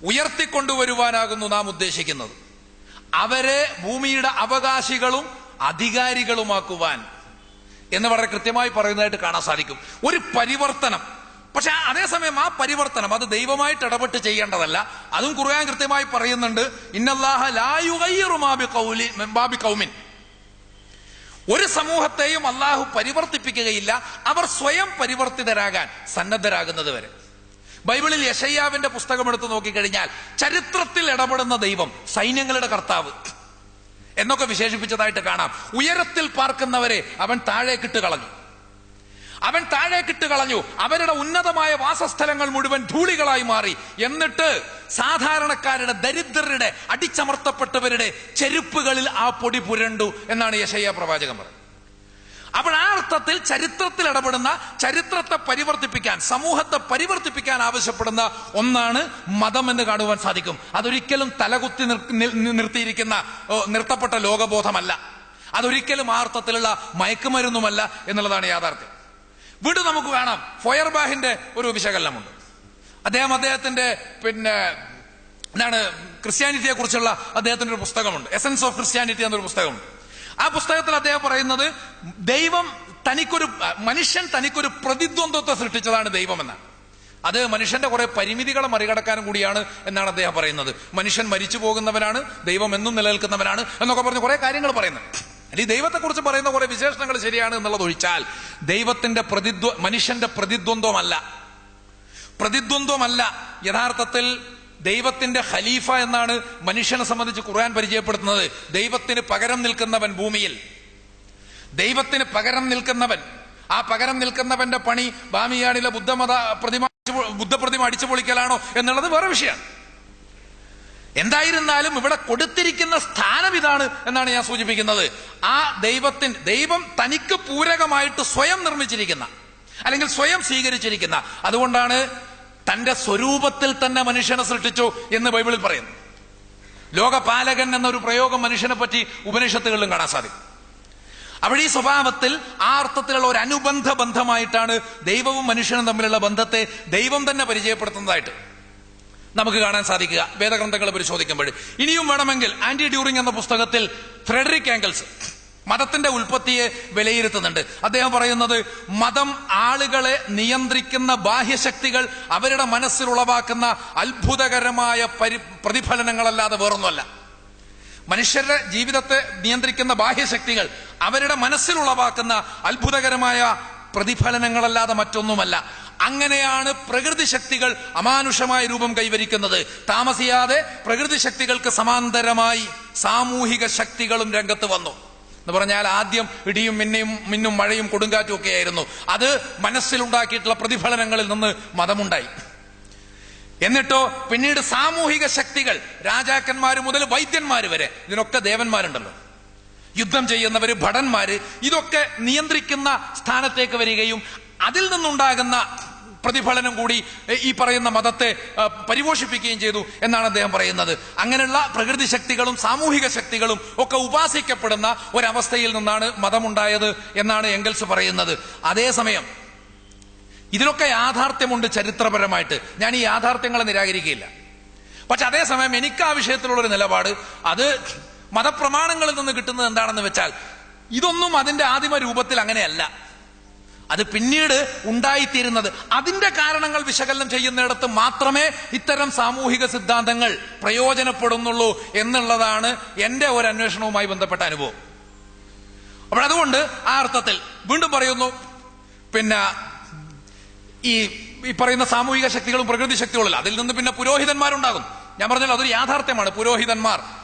ഉയർത്തിക്കൊണ്ടുവരുവാനാകുന്നു നാം ഉദ്ദേശിക്കുന്നത്. അവരെ ഭൂമിയുടെ അവകാശികളും അധികാരികളുമാക്കുവാൻ എന്ന് വളരെ കൃത്യമായി പറയുന്നതായിട്ട് കാണാൻ സാധിക്കും. ഒരു പരിവർത്തനം. പക്ഷെ അതേസമയം ആ പരിവർത്തനം അത് ദൈവമായിട്ട് ഇടപെട്ട് ചെയ്യേണ്ടതല്ല. അതും ഖുർആൻ കൃത്യമായി പറയുന്നുണ്ട്, ഇന്നല്ലാഹ ലാ യുഗയ്യിറു മാ ബിഖൗമിൻ. ഒരു സമൂഹത്തെയും അള്ളാഹു പരിവർത്തിപ്പിക്കുകയില്ല, അവർ സ്വയം പരിവർത്തിതരാകാൻ സന്നദ്ധരാകുന്നത് വരെ. ബൈബിളിൽ യെശയ്യാവിന്റെ പുസ്തകം എടുത്ത് നോക്കിക്കഴിഞ്ഞാൽ ചരിത്രത്തിൽ ഇടപെടുന്ന ദൈവം, സൈന്യങ്ങളുടെ കർത്താവ് എന്നൊക്കെ വിശേഷിപ്പിച്ചതായിട്ട് കാണാം. ഉയരത്തിൽ പാർക്കുന്നവരെ അവൻ താഴേക്കിട്ട് കളഞ്ഞു. അവരുടെ ഉന്നതമായ വാസസ്ഥലങ്ങൾ മുഴുവൻ ധൂളികളായി മാറി. എന്നിട്ട് സാധാരണക്കാരുടെ, ദരിദ്രരുടെ, അടിച്ചമർത്തപ്പെട്ടവരുടെ ചെരുപ്പുകളിൽ ആ പൊടി പുരണ്ടു എന്നാണ് യെശയ്യാ പ്രവാചകൻ പറയുന്നത്. അപ്പോൾ ആ അർത്ഥത്തിൽ ചരിത്രത്തിൽ ഇടപെടുന്ന, ചരിത്രത്തെ പരിവർത്തിപ്പിക്കാൻ, സമൂഹത്തെ പരിവർത്തിപ്പിക്കാൻ ആവശ്യപ്പെടുന്ന ഒന്നാണ് മതം എന്ന് കാണുവാൻ സാധിക്കും. അതൊരിക്കലും തലകുത്തി നിർത്തപ്പെട്ട ലോകബോധമല്ല. അതൊരിക്കലും ആ അർത്ഥത്തിലുള്ള മയക്കുമരുന്നുമല്ല എന്നുള്ളതാണ് യാഥാർത്ഥ്യം. വീണ്ടും നമുക്ക് കാണാം ഫൊയർബാഹിന്റെ ഒരു വിശകലനമുണ്ട്. അദ്ദേഹത്തിന്റെ ക്രിസ്ത്യാനിറ്റിയെ കുറിച്ചുള്ള അദ്ദേഹത്തിന്റെ ഒരു പുസ്തകമുണ്ട്, എസൻസ് ഓഫ് ക്രിസ്ത്യാനിറ്റി എന്നൊരു പുസ്തകമുണ്ട്. ആ പുസ്തകത്തിൽ അദ്ദേഹം പറയുന്നത് മനുഷ്യൻ തനിക്കൊരു പ്രതിദ്വന്ദ്വത്തെ സൃഷ്ടിച്ചതാണ് ദൈവം എന്നാണ്. അത് മനുഷ്യന്റെ കുറെ പരിമിതികളെ മറികടക്കാനും കൂടിയാണ് എന്നാണ് അദ്ദേഹം പറയുന്നത്. മനുഷ്യൻ മരിച്ചു പോകുന്നവനാണ്, ദൈവം എന്നും നിലനിൽക്കുന്നവനാണ് എന്നൊക്കെ പറഞ്ഞ് കുറെ കാര്യങ്ങൾ പറയുന്നത്. അല്ലെങ്കിൽ ദൈവത്തെ കുറിച്ച് പറയുന്ന കുറെ വിശേഷണങ്ങൾ ശരിയാണ് എന്നുള്ളത് ഒഴിച്ചാൽ ദൈവത്തിന്റെ മനുഷ്യന്റെ പ്രതിദ്വന്ദ്വമല്ല. യഥാർത്ഥത്തിൽ ദൈവത്തിന്റെ ഖലീഫ എന്നാണ് മനുഷ്യനെ സംബന്ധിച്ച് ഖുർആൻ പരിചയപ്പെടുത്തുന്നത്. ദൈവത്തിന് പകരം നിൽക്കുന്നവൻ ഭൂമിയിൽ, ദൈവത്തിന് പകരം നിൽക്കുന്നവൻ. ആ പകരം നിൽക്കുന്നവന്റെ പണി ബാമിയാടിലെ ബുദ്ധപ്രതിമ അടിച്ചു പൊളിക്കലാണോ എന്നുള്ളത് വേറെ വിഷയമാണ്. എന്തായിരുന്നാലും ഇവിടെ കൊടുത്തിരിക്കുന്ന സ്ഥാനം ഇതാണ് എന്നാണ് ഞാൻ സൂചിപ്പിക്കുന്നത്. ആ ദൈവം തനിക്ക് പൂരകമായിട്ട് സ്വയം നിർമ്മിച്ചിരിക്കുന്ന, അല്ലെങ്കിൽ സ്വയം സ്വീകരിച്ചിരിക്കുന്ന. അതുകൊണ്ടാണ് തന്റെ സ്വരൂപത്തിൽ തന്നെ മനുഷ്യനെ സൃഷ്ടിച്ചു എന്ന് ബൈബിളിൽ പറയുന്നു. ലോകപാലകൻ എന്നൊരു പ്രയോഗം മനുഷ്യനെ പറ്റി ഉപനിഷത്തുകളിലും കാണാൻ സാധിക്കും. അവിടെ ഈ സ്വഭാവത്തിൽ ആ അർത്ഥത്തിലുള്ള ഒരു അനുബന്ധ ബന്ധമായിട്ടാണ് ദൈവവും മനുഷ്യനും തമ്മിലുള്ള ബന്ധത്തെ ദൈവം തന്നെ പരിചയപ്പെടുത്തുന്നതായിട്ട് നമുക്ക് കാണാൻ സാധിക്കുക വേദഗ്രന്ഥങ്ങൾ പരിശോധിക്കുമ്പോൾ. ഇനിയും വേണമെങ്കിൽ ആന്റി ഡ്യൂറിംഗ് എന്ന പുസ്തകത്തിൽ ഫ്രെഡറിക് ആംഗൽസ് മതത്തിന്റെ ഉൽപ്പത്തിയെ വിലയിരുത്തുന്നുണ്ട്. അദ്ദേഹം പറയുന്നത് മതം ആളുകളെ നിയന്ത്രിക്കുന്ന ബാഹ്യശക്തികൾ അവരുടെ മനസ്സിൽ ഉളവാക്കുന്ന അത്ഭുതകരമായ പ്രതിഫലനങ്ങളല്ലാതെ വേറൊന്നുമല്ല. മനുഷ്യരുടെ ജീവിതത്തെ നിയന്ത്രിക്കുന്ന ബാഹ്യശക്തികൾ അവരുടെ മനസ്സിൽ ഉളവാക്കുന്ന അത്ഭുതകരമായ പ്രതിഫലനങ്ങളല്ലാതെ മറ്റൊന്നുമല്ല. അങ്ങനെയാണ് പ്രകൃതി ശക്തികൾ അമാനുഷമായ രൂപം കൈവരിക്കുന്നത്. താമസിയാതെ പ്രകൃതി ശക്തികൾക്ക് സമാന്തരമായി സാമൂഹിക ശക്തികളും രംഗത്ത് വന്നു എന്ന് പറഞ്ഞാൽ ആദ്യം ഇടിയും മിന്നും മഴയും കൊടുങ്കാറ്റും ഒക്കെ ആയിരുന്നു. അത് മനസ്സിലുണ്ടാക്കിയിട്ടുള്ള പ്രതിഫലനങ്ങളിൽ നിന്ന് മതമുണ്ടായി. എന്നിട്ടോ പിന്നീട് സാമൂഹിക ശക്തികൾ, രാജാക്കന്മാര് മുതൽ വൈദ്യന്മാര് വരെ, ഇതിനൊക്കെ ദേവന്മാരുണ്ടല്ലോ, യുദ്ധം ചെയ്യുന്നവര്, ഭടന്മാര്, ഇതൊക്കെ നിയന്ത്രിക്കുന്ന സ്ഥാനത്തേക്ക് വരികയും അതിൽ നിന്നുണ്ടാകുന്ന പ്രതിഫലനം കൂടി ഈ പറയുന്ന മതത്തെ പരിപോഷിപ്പിക്കുകയും ചെയ്തു എന്നാണ് അദ്ദേഹം പറയുന്നത്. അങ്ങനെയുള്ള പ്രകൃതി ശക്തികളും സാമൂഹിക ശക്തികളും ഒക്കെ ഉപാസിക്കപ്പെടുന്ന ഒരവസ്ഥയിൽ നിന്നാണ് മതമുണ്ടായത് എന്നാണ് എംഗൽസ് പറയുന്നത്. അതേസമയം ഇതിലൊക്കെ യാഥാർത്ഥ്യമുണ്ട് ചരിത്രപരമായിട്ട്. ഞാൻ ഈ യാഥാർത്ഥ്യങ്ങളെ നിരാകരിക്കുകയില്ല. പക്ഷെ അതേസമയം എനിക്ക് ആ വിഷയത്തിലുള്ളൊരു നിലപാട്, അത് മതപ്രമാണങ്ങളിൽ നിന്ന് കിട്ടുന്നത് എന്താണെന്ന് വെച്ചാൽ ഇതൊന്നും അതിന്റെ ആദിമ രൂപത്തിൽ അങ്ങനെയല്ല. അത് പിന്നീട് ഉണ്ടായിത്തീരുന്നത്, അതിന്റെ കാരണങ്ങൾ വിശകലനം ചെയ്യുന്നിടത്ത് മാത്രമേ ഇത്തരം സാമൂഹിക സിദ്ധാന്തങ്ങൾ പ്രയോജനപ്പെടുന്നുള്ളൂ എന്നുള്ളതാണ് എന്റെ ഒരു അന്വേഷണവുമായി ബന്ധപ്പെട്ട അനുഭവം. അപ്പോൾ അതുകൊണ്ട് ആ അർത്ഥത്തിൽ വീണ്ടും പറയുന്നു, പിന്നെ ഈ പറയുന്ന സാമൂഹിക ശക്തികളും പ്രകൃതി ശക്തികളും അതിൽ നിന്ന് പിന്നെ പുരോഹിതന്മാരുണ്ടാകും. ഞാൻ പറഞ്ഞല്ലോ അതൊരു യാഥാർത്ഥ്യമാണ്. പുരോഹിതന്മാർ,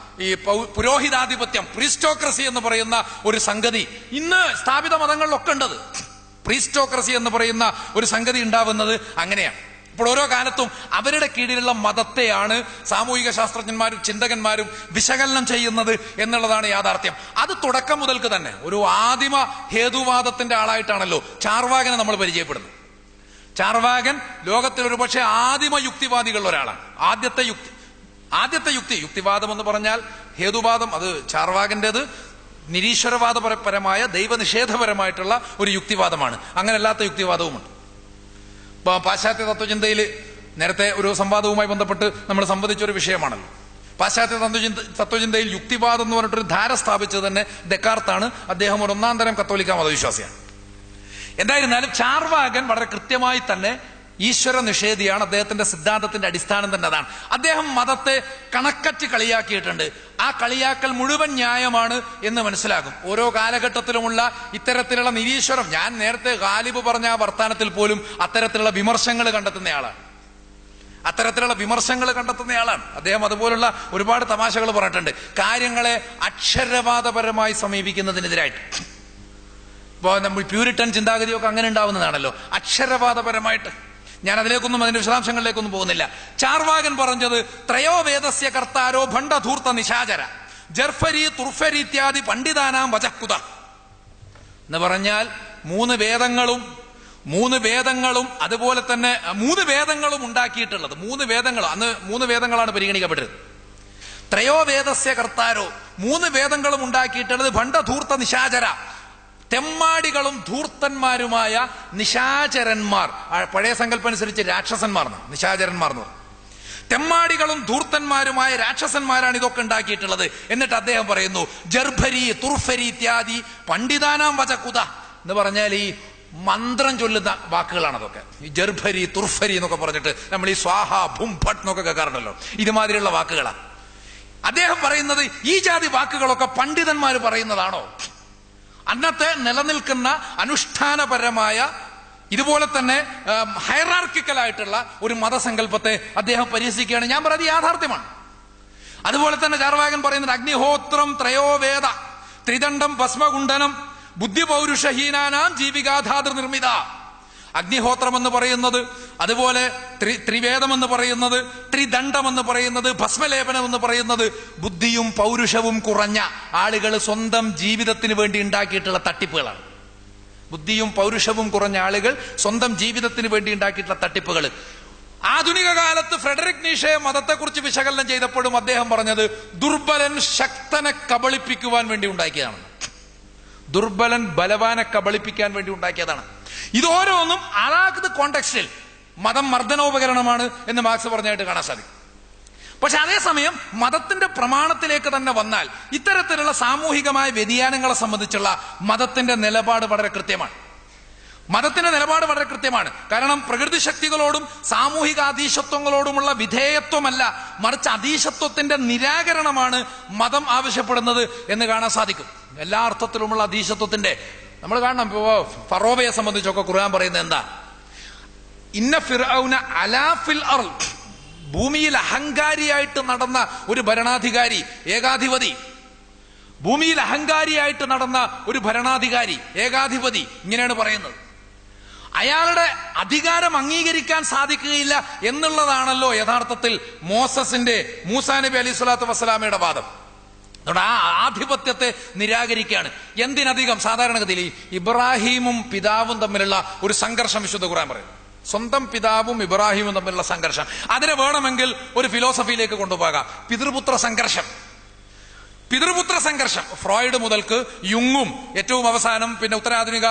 ഈ പുരോഹിതാധിപത്യം, പ്രീസ്റ്റോക്രസി എന്ന് പറയുന്ന ഒരു സംഗതി ഇന്ന് സ്ഥാപിത മതങ്ങളിലൊക്കെ ഉണ്ടത്. പ്രീസ്റ്റോക്രസി എന്ന് പറയുന്ന ഒരു സംഗതി ഉണ്ടാവുന്നത് അങ്ങനെയാണ്. ഇപ്പോൾ ഓരോ കാലത്തും അവരുടെ കീഴിലുള്ള മതത്തെയാണ് സാമൂഹിക ശാസ്ത്രജ്ഞന്മാരും ചിന്തകന്മാരും വിശകലനം ചെയ്യുന്നത് എന്നുള്ളതാണ് യാഥാർത്ഥ്യം. അത് തുടക്കം മുതൽക്ക് തന്നെ ഒരു ആദിമ ഹേതുവാദത്തിന്റെ ആളായിട്ടാണല്ലോ ചാർവാകനെ നമ്മൾ പരിചയപ്പെടുന്നത്. ചാർവാകൻ ലോകത്തിൽ ഒരു പക്ഷേ ആദിമ യുക്തിവാദികളിൽ ഒരാളാണ്. ആദ്യത്തെ യുക്തിവാദം എന്ന് പറഞ്ഞാൽ ഹേതുവാദം, അത് ചാർവാകന്റേത് നിരീശ്വരവാദപരമായ ദൈവനിഷേധപരമായിട്ടുള്ള ഒരു യുക്തിവാദമാണ്. അങ്ങനെ അല്ലാത്ത യുക്തിവാദവുമുണ്ട്. ഇപ്പൊ പാശ്ചാത്യ തത്വചിന്തയിൽ നേരത്തെ ഒരു സംവാദവുമായി ബന്ധപ്പെട്ട് നമ്മൾ സംവദിച്ച ഒരു വിഷയമാണല്ലോ. പാശ്ചാത്യ തത്വചിന്തയിൽ യുക്തിവാദം എന്ന് പറഞ്ഞിട്ടൊരു ധാര സ്ഥാപിച്ചത് തന്നെ ദെക്കാർത്താണ്. അദ്ദേഹം ഒരു ഒന്നാം തരം കത്തോലിക്ക മതവിശ്വാസിയാണ്. എന്തായിരുന്നാലും ചാർവാകൻ വളരെ കൃത്യമായി തന്നെ ഈശ്വര നിഷേധിയാണ്. അദ്ദേഹത്തിന്റെ സിദ്ധാന്തത്തിന്റെ അടിസ്ഥാനം തന്നെ അതാണ്. അദ്ദേഹം മതത്തെ കണക്കറ്റ് കളിയാക്കിയിട്ടുണ്ട്. ആ കളിയാക്കൽ മുഴുവൻ ന്യായമാണ് എന്ന് മനസ്സിലാകും. ഓരോ കാലഘട്ടത്തിലുമുള്ള ഇത്തരത്തിലുള്ള നിരീശ്വരം, ഞാൻ നേരത്തെ ഗാലിബ് പറഞ്ഞ ആ വർത്താനത്തിൽ പോലും അത്തരത്തിലുള്ള വിമർശങ്ങൾ കണ്ടെത്തുന്നയാളാണ്. അദ്ദേഹം അതുപോലുള്ള ഒരുപാട് തമാശകൾ പറഞ്ഞിട്ടുണ്ട്. കാര്യങ്ങളെ അക്ഷരവാദപരമായി സമീപിക്കുന്നതിനെതിരായിട്ട്. ഇപ്പോൾ നമ്മൾ പ്യൂരിറ്റൻ ചിന്താഗതിയൊക്കെ അങ്ങനെ ഉണ്ടാവുന്നതാണല്ലോ, അക്ഷരവാദപരമായിട്ട്. ഞാൻ അതിലേക്കൊന്നും അതിന്റെ വിശദാംശങ്ങളിലേക്കൊന്നും പോകുന്നില്ല. ചാർവാകൻ പറഞ്ഞത് ത്രയോവേദസ്യ കർത്താരോ ഭണ്ഡധൂർത്ത നിശാചര ജർഫരി തുർഫരി ഇത്യാദി പണ്ഡിതാനാം വചക്കുത എന്ന് പറഞ്ഞാൽ മൂന്ന് വേദങ്ങളും അതുപോലെ തന്നെ മൂന്ന് വേദങ്ങളും ഉണ്ടാക്കിയിട്ടുള്ളത്, അന്ന് മൂന്ന് വേദങ്ങളാണ് പരിഗണിക്കപ്പെട്ടത്. ത്രയോവേദസ്യ കർത്താരോ, മൂന്ന് വേദങ്ങളും ഉണ്ടാക്കിയിട്ടുള്ളത് ഭണ്ഡധൂർത്ത നിശാചര, തെമ്മാടികളും ധൂർത്തന്മാരുമായ നിശാചരന്മാർ. പഴയ സങ്കല്പം അനുസരിച്ച് രാക്ഷസന്മാർ, നിശാചരന്മാർ എന്ന് പറഞ്ഞു. തെമ്മാടികളും ധൂർത്തന്മാരുമായ രാക്ഷസന്മാരാണ് ഇതൊക്കെ ഉണ്ടാക്കിയിട്ടുള്ളത്. എന്നിട്ട് അദ്ദേഹം പറയുന്നു ജർഭരി തുർഫരി ഇത്യാദി പണ്ഡിതാനാം വചക്കുത എന്ന് പറഞ്ഞാൽ ഈ മന്ത്രം ചൊല്ലുന്ന വാക്കുകളാണ് അതൊക്കെ. ഈ ജർഭരി തുർഫരി എന്നൊക്കെ പറഞ്ഞിട്ട് നമ്മൾ ഈ സ്വാഹ ഭും ഭട്ട് എന്നൊക്കെ കേൾക്കാറുണ്ടല്ലോ, ഇതുമാതിരിയുള്ള വാക്കുകളാണ്. അദ്ദേഹം പറയുന്നത് ഈ ജാതി വാക്കുകളൊക്കെ പണ്ഡിതന്മാർ പറയുന്നതാണോ? അന്നത്തെ നിലനിൽക്കുന്ന അനുഷ്ഠാനപരമായ ഇതുപോലെ തന്നെ ഹൈറാർക്കിക്കലായിട്ടുള്ള ഒരു മതസങ്കല്പത്തെ അദ്ദേഹം പരിഹസിക്കുകയാണ്. ഞാൻ പറയുന്നത് യാഥാർത്ഥ്യമാണ്. അതുപോലെ തന്നെ ചാർവാകൻ പറയുന്നത് അഗ്നിഹോത്രം ത്രയോവേദ ത്രിദണ്ഡം ഭസ്മകുണ്ഡനം ബുദ്ധിപൗരുഷഹീനാനാം ജീവികാധാതൃ നിർമ്മിത. അഗ്നിഹോത്രം എന്ന് പറയുന്നത്, അതുപോലെ ത്രിവേദം എന്ന് പറയുന്നത്, ത്രിദണ്ഡം എന്ന് പറയുന്നത്, ഭസ്മലേപനം എന്ന് പറയുന്നത് ബുദ്ധിയും പൗരുഷവും കുറഞ്ഞ ആളുകൾ സ്വന്തം ജീവിതത്തിന് വേണ്ടി ഉണ്ടാക്കിയിട്ടുള്ള തട്ടിപ്പുകളാണ്. ബുദ്ധിയും പൗരുഷവും കുറഞ്ഞ ആളുകൾ സ്വന്തം ജീവിതത്തിന് വേണ്ടി ഉണ്ടാക്കിയിട്ടുള്ള തട്ടിപ്പുകൾ. ആധുനിക കാലത്ത് ഫ്രെഡറിക് നീഷെ മതത്തെക്കുറിച്ച് വിശകലനം ചെയ്തപ്പോഴും അദ്ദേഹം പറഞ്ഞത് ദുർബലൻ ശക്തനെ കബളിപ്പിക്കുവാൻ വേണ്ടി ഉണ്ടാക്കിയതാണ്. ദുർബലൻ ബലവാനെ കബളിപ്പിക്കാൻ വേണ്ടി ഉണ്ടാക്കിയതാണ്. ഇതോരോന്നും അതാത് കോണ്ടെക്സ്റ്റിൽ മതം മർദ്ദനോപകരണമാണ് എന്ന് മാർക്സ് പറഞ്ഞായിട്ട് കാണാൻ സാധിക്കും. പക്ഷെ അതേസമയം മതത്തിന്റെ പ്രമാണത്തിലേക്ക് തന്നെ വന്നാൽ ഇത്തരത്തിലുള്ള സാമൂഹികമായ വ്യതിയാനങ്ങളെ സംബന്ധിച്ചുള്ള മതത്തിന്റെ നിലപാട് വളരെ കൃത്യമാണ്. മതത്തിന്റെ നിലപാട് വളരെ കൃത്യമാണ്. കാരണം പ്രകൃതി ശക്തികളോടും സാമൂഹിക അധീശത്വങ്ങളോടുമുള്ള വിധേയത്വമല്ല, മറിച്ച് അധീശത്വത്തിന്റെ നിരാകരണമാണ് മതം ആവശ്യപ്പെടുന്നത് എന്ന് കാണാൻ സാധിക്കും. എല്ലാ അർത്ഥത്തിലുമുള്ള അധീശത്വത്തിന്റെ നമ്മൾ കാണണം. ഇപ്പോ ഫറോവയെ സംബന്ധിച്ചൊക്കെ ഖുർആൻ പറയുന്നത് എന്താ? ഇന്ന ഫിർഔന അലാ ഫിൽ അർദ്, ഭൂമിയിൽ അഹങ്കാരിയായിട്ട് നടന്ന ഒരു ഭരണാധികാരി, ഏകാധിപതി, ഭൂമിയിൽ അഹങ്കാരിയായിട്ട് നടന്ന ഒരു ഭരണാധികാരി, ഏകാധിപതി, ഇങ്ങനെയാണ് പറയുന്നത്. അയാളുടെ അധികാരം അംഗീകരിക്കാൻ സാധിക്കുകയില്ല എന്നുള്ളതാണല്ലോ യഥാർത്ഥത്തിൽ മൂസാ നബി അലൈഹി സ്വലാത്തു വസ്സലാമയുടെ വാദം. അതുകൊണ്ട് ആ ആധിപത്യത്തെ നിരാകരിക്കുകയാണ്. എന്തിനധികം സാധാരണഗതിയിൽ ഇബ്രാഹിമും പിതാവും തമ്മിലുള്ള ഒരു സംഘർഷം വിശുദ്ധ ഖുർആൻ പറയുന്നു. സ്വന്തം പിതാവും ഇബ്രാഹിമും തമ്മിലുള്ള സംഘർഷം, അതിനെ വേണമെങ്കിൽ ഒരു ഫിലോസഫിയിലേക്ക് കൊണ്ടുപോകാം. പിതൃപുത്ര സംഘർഷം. ഫ്രോയിഡ് മുതൽക്ക് യുങ്ങും ഏറ്റവും അവസാനം പിന്നെ ഉത്തരാധുനിക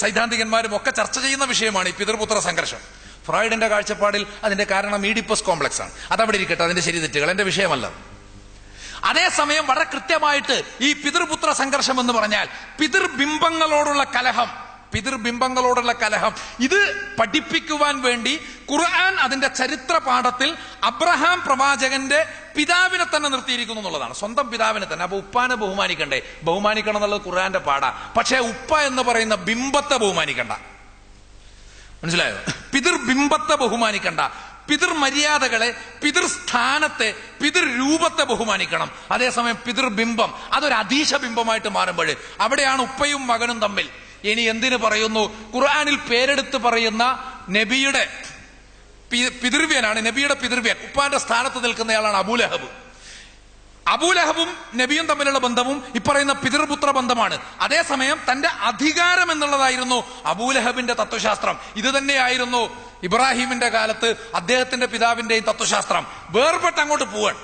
സൈദ്ധാന്തികന്മാരും ഒക്കെ ചർച്ച ചെയ്യുന്ന വിഷയമാണ് ഈ പിതൃപുത്ര സംഘർഷം. ഫ്രോയിഡിന്റെ കാഴ്ചപ്പാടിൽ അതിന്റെ കാരണം ഈഡിപ്പസ് കോംപ്ലക്സ് ആണ്. അതവിടെ ഇരിക്കട്ടെ, അതിന്റെ ശരി തെറ്റുകൾ എന്റെ വിഷയമല്ല. അതേസമയം വളരെ കൃത്യമായിട്ട് ഈ പിതൃപുത്ര സംഘർഷം എന്ന് പറഞ്ഞാൽ പിതൃബിംബങ്ങളോടുള്ള കലഹം ഇത് പഠിപ്പിക്കുവാൻ വേണ്ടി ഖുർആൻ അതിന്റെ ചരിത്ര പാഠത്തിൽ അബ്രഹാം പ്രവാചകന്റെ പിതാവിനെ തന്നെ നിർത്തിയിരിക്കുന്നു എന്നുള്ളതാണ്. സ്വന്തം പിതാവിനെ തന്നെ. അപ്പൊ ഉപ്പാനെ ബഹുമാനിക്കണം എന്നുള്ളത് ഖുർആന്റെ പാഠ. പക്ഷേ ഉപ്പ എന്ന് പറയുന്ന ബിംബത്തെ ബഹുമാനിക്കണ്ട. മനസ്സിലായോ? പിതൃബിംബത്തെ ബഹുമാനിക്കണ്ട. പിതൃമര്യാദകളെ, പിതൃസ്ഥാനത്തെ, പിതൃരൂപത്തെ ബഹുമാനിക്കണം. അതേസമയം പിതൃബിംബം അതൊരു അധീശ ബിംബമായിട്ട് മാറുമ്പോൾ അവിടെയാണ് ഉപ്പയും മകനും തമ്മിൽ. ഇനി എന്തിനു പറയുന്നു? ഖുർആനിൽ പേരെടുത്ത് പറയുന്ന നബിയുടെ പിതൃവ്യനാണ്, നബിയുടെ പിതൃവ്യൻ, ഉപ്പാന്റെ സ്ഥാനത്ത് നിൽക്കുന്നയാളാണ് അബൂലഹബ്. അബൂലഹബും നബിയും തമ്മിലുള്ള ബന്ധവും ഇപ്പറയുന്ന പിതൃപുത്ര ബന്ധമാണ്. അതേസമയം തന്റെ അധികാരം എന്നുള്ളതായിരുന്നു അബൂലഹബിന്റെ തത്വശാസ്ത്രം. ഇത് തന്നെയായിരുന്നു ഇബ്രാഹിമിന്റെ കാലത്ത് അദ്ദേഹത്തിന്റെ പിതാവിന്റെയും തത്വശാസ്ത്രം. വേർപെട്ട് അങ്ങോട്ട് പോവാൻ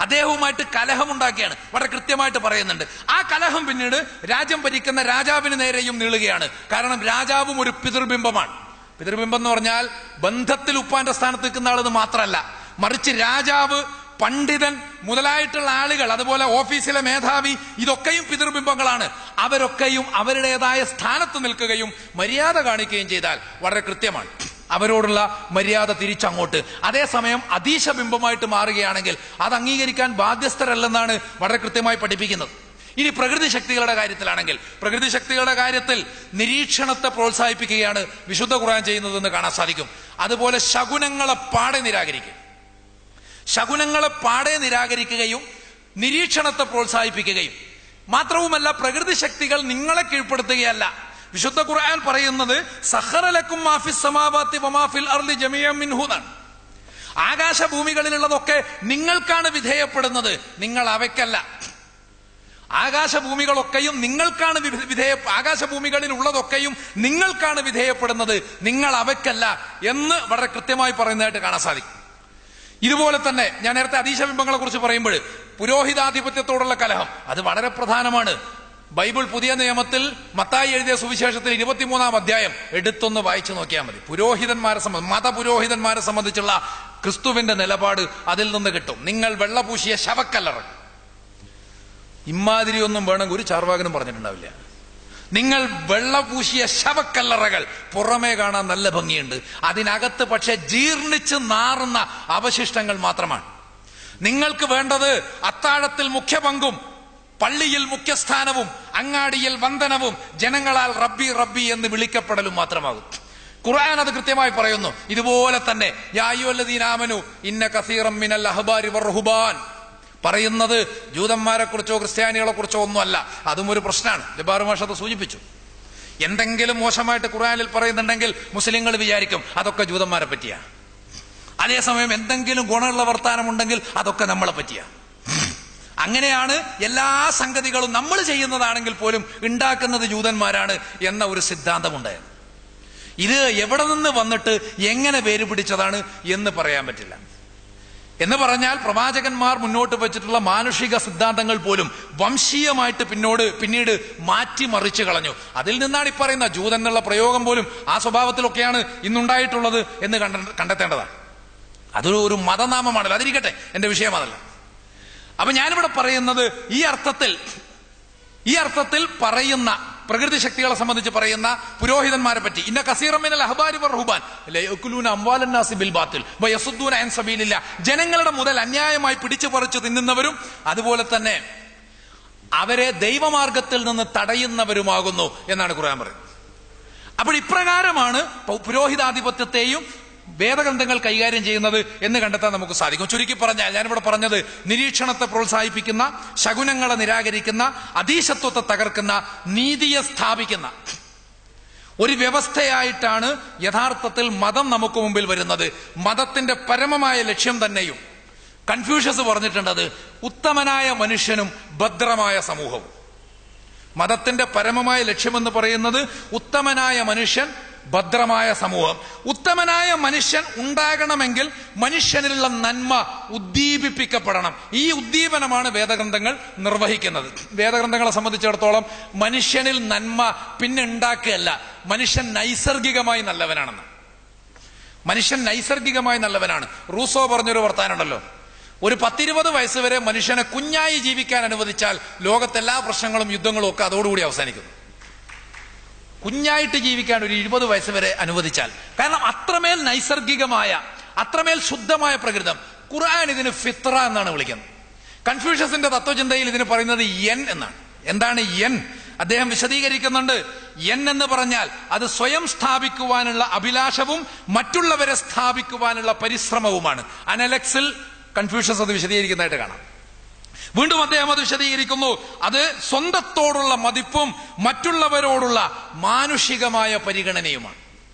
അദ്ദേഹവുമായിട്ട് കലഹമുണ്ടാക്കിയാണ്. വളരെ കൃത്യമായിട്ട് പറയുന്നുണ്ട്. ആ കലഹം പിന്നീട് രാജ്യം ഭരിക്കുന്ന രാജാവിന് നേരെയും നീളുകയാണ്. കാരണം രാജാവും ഒരു പിതൃബിംബമാണ്. പിതൃബിംബം എന്ന് പറഞ്ഞാൽ ബന്ധത്തിൽ ഉപ്പാന്റെ സ്ഥാനത്ത് നിൽക്കുന്ന ആളെന്ന് മാത്രമല്ല, മറിച്ച് രാജാവ്, പണ്ഡിതൻ മുതലായിട്ടുള്ള ആളുകൾ, അതുപോലെ ഓഫീസിലെ മേധാവി, ഇതൊക്കെയും പിതൃബിംബങ്ങളാണ്. അവരൊക്കെയും അവരുടേതായ സ്ഥാനത്ത് നിൽക്കുകയും മര്യാദ കാണിക്കുകയും ചെയ്താൽ വളരെ കൃത്യമാണ് അവരോടുള്ള മര്യാദ തിരിച്ചങ്ങോട്ട്. അതേസമയം അധീശ ബിംബമായിട്ട് മാറുകയാണെങ്കിൽ അത് അംഗീകരിക്കാൻ ബാധ്യസ്ഥരല്ലെന്നാണ് വളരെ കൃത്യമായി പഠിപ്പിക്കുന്നത്. ഇനി പ്രകൃതി ശക്തികളുടെ കാര്യത്തിലാണെങ്കിൽ, പ്രകൃതി ശക്തികളുടെ കാര്യത്തിൽ നിരീക്ഷണത്തെ പ്രോത്സാഹിപ്പിക്കുകയാണ് വിശുദ്ധ ഖുർആൻ ചെയ്യുന്നതെന്ന് കാണാൻ സാധിക്കും. അതുപോലെ ശകുനങ്ങളെ പാടെ നിരാകരിക്കുകയും നിരീക്ഷണത്തെ പ്രോത്സാഹിപ്പിക്കുകയും മാത്രവുമല്ല, പ്രകൃതി ശക്തികൾ നിങ്ങളെ കീഴ്പ്പെടുത്തുകയല്ല. വിശുദ്ധ ഖുർആൻ പറയുന്നത് സഖറ ലക്കും മാ ഫിസ് സമാവാതി വമാ ഫിൽ അർളി ജമീഅൻ മിൻഹു എന്നാണ്. ആകാശഭൂമികളിലുള്ളതൊക്കെ നിങ്ങൾക്കാണ് വിധേയപ്പെടുന്നത്, നിങ്ങൾ അവയ്ക്കല്ല. ആകാശഭൂമികളൊക്കെയും നിങ്ങൾക്കാണ് ആകാശഭൂമികളിൽ ഉള്ളതൊക്കെയും നിങ്ങൾക്കാണ് വിധേയപ്പെടുന്നത്, നിങ്ങൾ അവയ്ക്കല്ല എന്ന് വളരെ കൃത്യമായി പറയുന്നതായിട്ട് കാണാൻ സാധിക്കും. ഇതുപോലെ തന്നെ ഞാൻ നേരത്തെ അധീശബിംബങ്ങളെ കുറിച്ച് പറയുമ്പോൾ പുരോഹിതാധിപത്യത്തോടുള്ള കലഹം അത് വളരെ പ്രധാനമാണ്. ബൈബിൾ പുതിയ നിയമത്തിൽ മത്തായി എഴുതിയ സുവിശേഷത്തിൽ 23-ാം അധ്യായം എടുത്തൊന്ന് വായിച്ചു നോക്കിയാൽ മതി. മതപുരോഹിതന്മാരെ സംബന്ധിച്ചുള്ള ക്രിസ്തുവിന്റെ നിലപാട് അതിൽ നിന്ന് കിട്ടും. നിങ്ങൾ വെള്ളപൂശിയ ശവക്കല്ലറ, ഇമാതിരി ഒന്നും വേണമെങ്കിൽ ഒരു ചാർവാകനും പറഞ്ഞിട്ടുണ്ടാവില്ല. നിങ്ങൾ വെള്ളപൂശിയ ശവക്കല്ലറകൾ, പുറമേ കാണാൻ നല്ല ഭംഗിയുണ്ട്, അതിനകത്ത് പക്ഷെ ജീർണിച്ച് നാറുന്ന അവശിഷ്ടങ്ങൾ മാത്രമാണ്. നിങ്ങൾക്ക് വേണ്ടത് അത്താഴത്തിൽ മുഖ്യ പങ്കും, പള്ളിയിൽ മുഖ്യസ്ഥാനവും, അങ്ങാടിയിൽ വന്ദനവും, ജനങ്ങളാൽ റബ്ബി റബ്ബി എന്ന് വിളിക്കപ്പെടലും മാത്രമാകും. ഖുർആൻ അത് കൃത്യമായി പറയുന്നു. ഇതുപോലെ തന്നെ യാ അയ്യുഹല്ലദീന ആമനു ഇന്ന കസീറൻ മിനൽ അഹ്ബാരി വറുഹ്ബാൻ പറയുന്നത് ജൂതന്മാരെ കുറിച്ചോ ക്രിസ്ത്യാനികളെ കുറിച്ചോ ഒന്നുമല്ല. അതും ഒരു പ്രശ്നമാണ്. ജബ്ബാർ മാഷ് അത് സൂചിപ്പിച്ചു. എന്തെങ്കിലും മോശമായിട്ട് ഖുർആനിൽ പറയുന്നുണ്ടെങ്കിൽ മുസ്ലിങ്ങൾ വിചാരിക്കും അതൊക്കെ ജൂതന്മാരെ പറ്റിയാ. അതേസമയം എന്തെങ്കിലും ഗുണമുള്ള വർത്താനമുണ്ടെങ്കിൽ അതൊക്കെ നമ്മളെ പറ്റിയാ. അങ്ങനെയാണ് എല്ലാ സംഗതികളും നമ്മൾ ചെയ്യുന്നതാണെങ്കിൽ പോലും ഉണ്ടാക്കുന്നത് ജൂതന്മാരാണ് എന്ന ഒരു സിദ്ധാന്തമുണ്ടായത്. ഇത് എവിടെ നിന്ന് വന്നിട്ട് എങ്ങനെ വേര് പിടിച്ചതാണ് എന്ന് പറയാൻ പറ്റില്ല. എന്ന് പറഞ്ഞാൽ പ്രവാചകന്മാർ മുന്നോട്ട് വെച്ചിട്ടുള്ള മാനുഷിക സിദ്ധാന്തങ്ങൾ പോലും വംശീയമായിട്ട് പിന്നീട് മാറ്റിമറിച്ചു കളഞ്ഞു. അതിൽ നിന്നാണ് ഈ പറയുന്ന ജൂതൻ എന്നുള്ള പ്രയോഗം പോലും ആ സ്വഭാവത്തിലൊക്കെയാണ് ഇന്നുണ്ടായിട്ടുള്ളത് എന്ന് കണ്ടെത്തേണ്ടതാണ്. അതൊരു മതനാമമാണല്ലോ. അതിരിക്കട്ടെ, എന്റെ വിഷയം അതല്ല. അപ്പൊ ഞാനിവിടെ പറയുന്നത് ഈ അർത്ഥത്തിൽ പറയുന്ന പ്രകൃതി ശക്തികളെ സംബന്ധിച്ച് പറയുന്ന പുരോഹിതന്മാരെ പറ്റി, ഇന്ന കസീറൻ മിനൽ അഹ്ബാരി വറുഹ്ബാൻ ലയഅകുലൂന അംവാലൻ നാസി ബിൽ ബാത്തിൽ വയസുദ്ദൂന അൻ സബീലില്ലാഹ്, ജനങ്ങളുടെ മുതൽ അന്യായമായി പിടിച്ചു പറിച്ചു തിന്നുന്നവരും അതുപോലെ തന്നെ അവരെ ദൈവമാർഗത്തിൽ നിന്ന് തടയുന്നവരുമാകുന്നു എന്നാണ് ഖുർആൻ പറയുന്നത്. അപ്പോൾ ഇപ്രകാരമാണ് പുരോഹിതാധിപത്യത്തെയും വേദഗ്രന്ഥങ്ങൾ കൈകാര്യം ചെയ്യുന്നത് എന്ന് കണ്ടെത്താൻ നമുക്ക് സാധിക്കും. ചുരുക്കി പറഞ്ഞാൽ ഞാനിവിടെ പറഞ്ഞത് നിരീക്ഷണത്തെ പ്രോത്സാഹിപ്പിക്കുന്ന, ശകുനങ്ങളെ നിരാകരിക്കുന്ന, അധീശത്വത്തെ തകർക്കുന്ന, നീതിയെ സ്ഥാപിക്കുന്ന ഒരു വ്യവസ്ഥയായിട്ടാണ് യഥാർത്ഥത്തിൽ മതം നമുക്ക് മുമ്പിൽ വരുന്നത്. മതത്തിന്റെ പരമമായ ലക്ഷ്യം തന്നെയും കൺഫ്യൂഷ്യസ് പറഞ്ഞിട്ടുണ്ടത് ഉത്തമനായ മനുഷ്യനും ഭദ്രമായ സമൂഹവും. മതത്തിന്റെ പരമമായ ലക്ഷ്യമെന്ന് പറയുന്നത് ഉത്തമനായ മനുഷ്യൻ, ഭദ്രമായ സമൂഹം. ഉത്തമനായ മനുഷ്യൻ ഉണ്ടാകണമെങ്കിൽ മനുഷ്യനിലുള്ള നന്മ ഉദ്ദീപിപ്പിക്കപ്പെടണം. ഈ ഉദ്ദീപനമാണ് വേദഗ്രന്ഥങ്ങൾ നിർവഹിക്കുന്നത്. വേദഗ്രന്ഥങ്ങളെ സംബന്ധിച്ചിടത്തോളം മനുഷ്യനിൽ നന്മ പിന്നെ ഉണ്ടാക്കുകയല്ല, മനുഷ്യൻ നൈസർഗികമായി നല്ലവനാണെന്ന്. മനുഷ്യൻ നൈസർഗികമായി നല്ലവനാണ്. റൂസോ പറഞ്ഞൊരു വർത്താനുണ്ടല്ലോ, ഒരു 10-20 വയസ്സ് വരെ മനുഷ്യനെ കുഞ്ഞായി ജീവിക്കാൻ അനുവദിച്ചാൽ ലോകത്തെല്ലാ പ്രശ്നങ്ങളും യുദ്ധങ്ങളും ഒക്കെ അതോടുകൂടി അവസാനിക്കുന്നു. കുഞ്ഞായിട്ട് ജീവിക്കാൻ ഒരു 20 വയസ്സ് വരെ അനുവദിച്ചാൽ. കാരണം അത്രമേൽ നൈസർഗികമായ, അത്രമേൽ ശുദ്ധമായ പ്രകൃതം. ഖുർആൻ ഇതിന് ഫിത്ര എന്നാണ് വിളിക്കുന്നത്. കൺഫ്യൂഷ്യസിന്റെ തത്വചിന്തയിൽ ഇതിന് പറയുന്നത് യൻ എന്നാണ്. എന്താണ് യൻ? അദ്ദേഹം വിശദീകരിക്കുന്നുണ്ട്. യൻ എന്ന് പറഞ്ഞാൽ അത് സ്വയം സ്ഥാപിക്കുവാനുള്ള അഭിലാഷവും മറ്റുള്ളവരെ സ്ഥാപിക്കുവാനുള്ള പരിശ്രമവുമാണ്. അനലക്സിൽ കൺഫ്യൂഷ്യസ് അത് വിശദീകരിക്കുന്നതായിട്ട് കാണാം. വീണ്ടും അദ്ദേഹം അത് വിശദീകരിക്കുന്നു. അത് സ്വന്തത്തോടുള്ള മതിപ്പും മറ്റുള്ളവരോടുള്ള മാനുഷികമായ പരിഗണനയുമാണ്.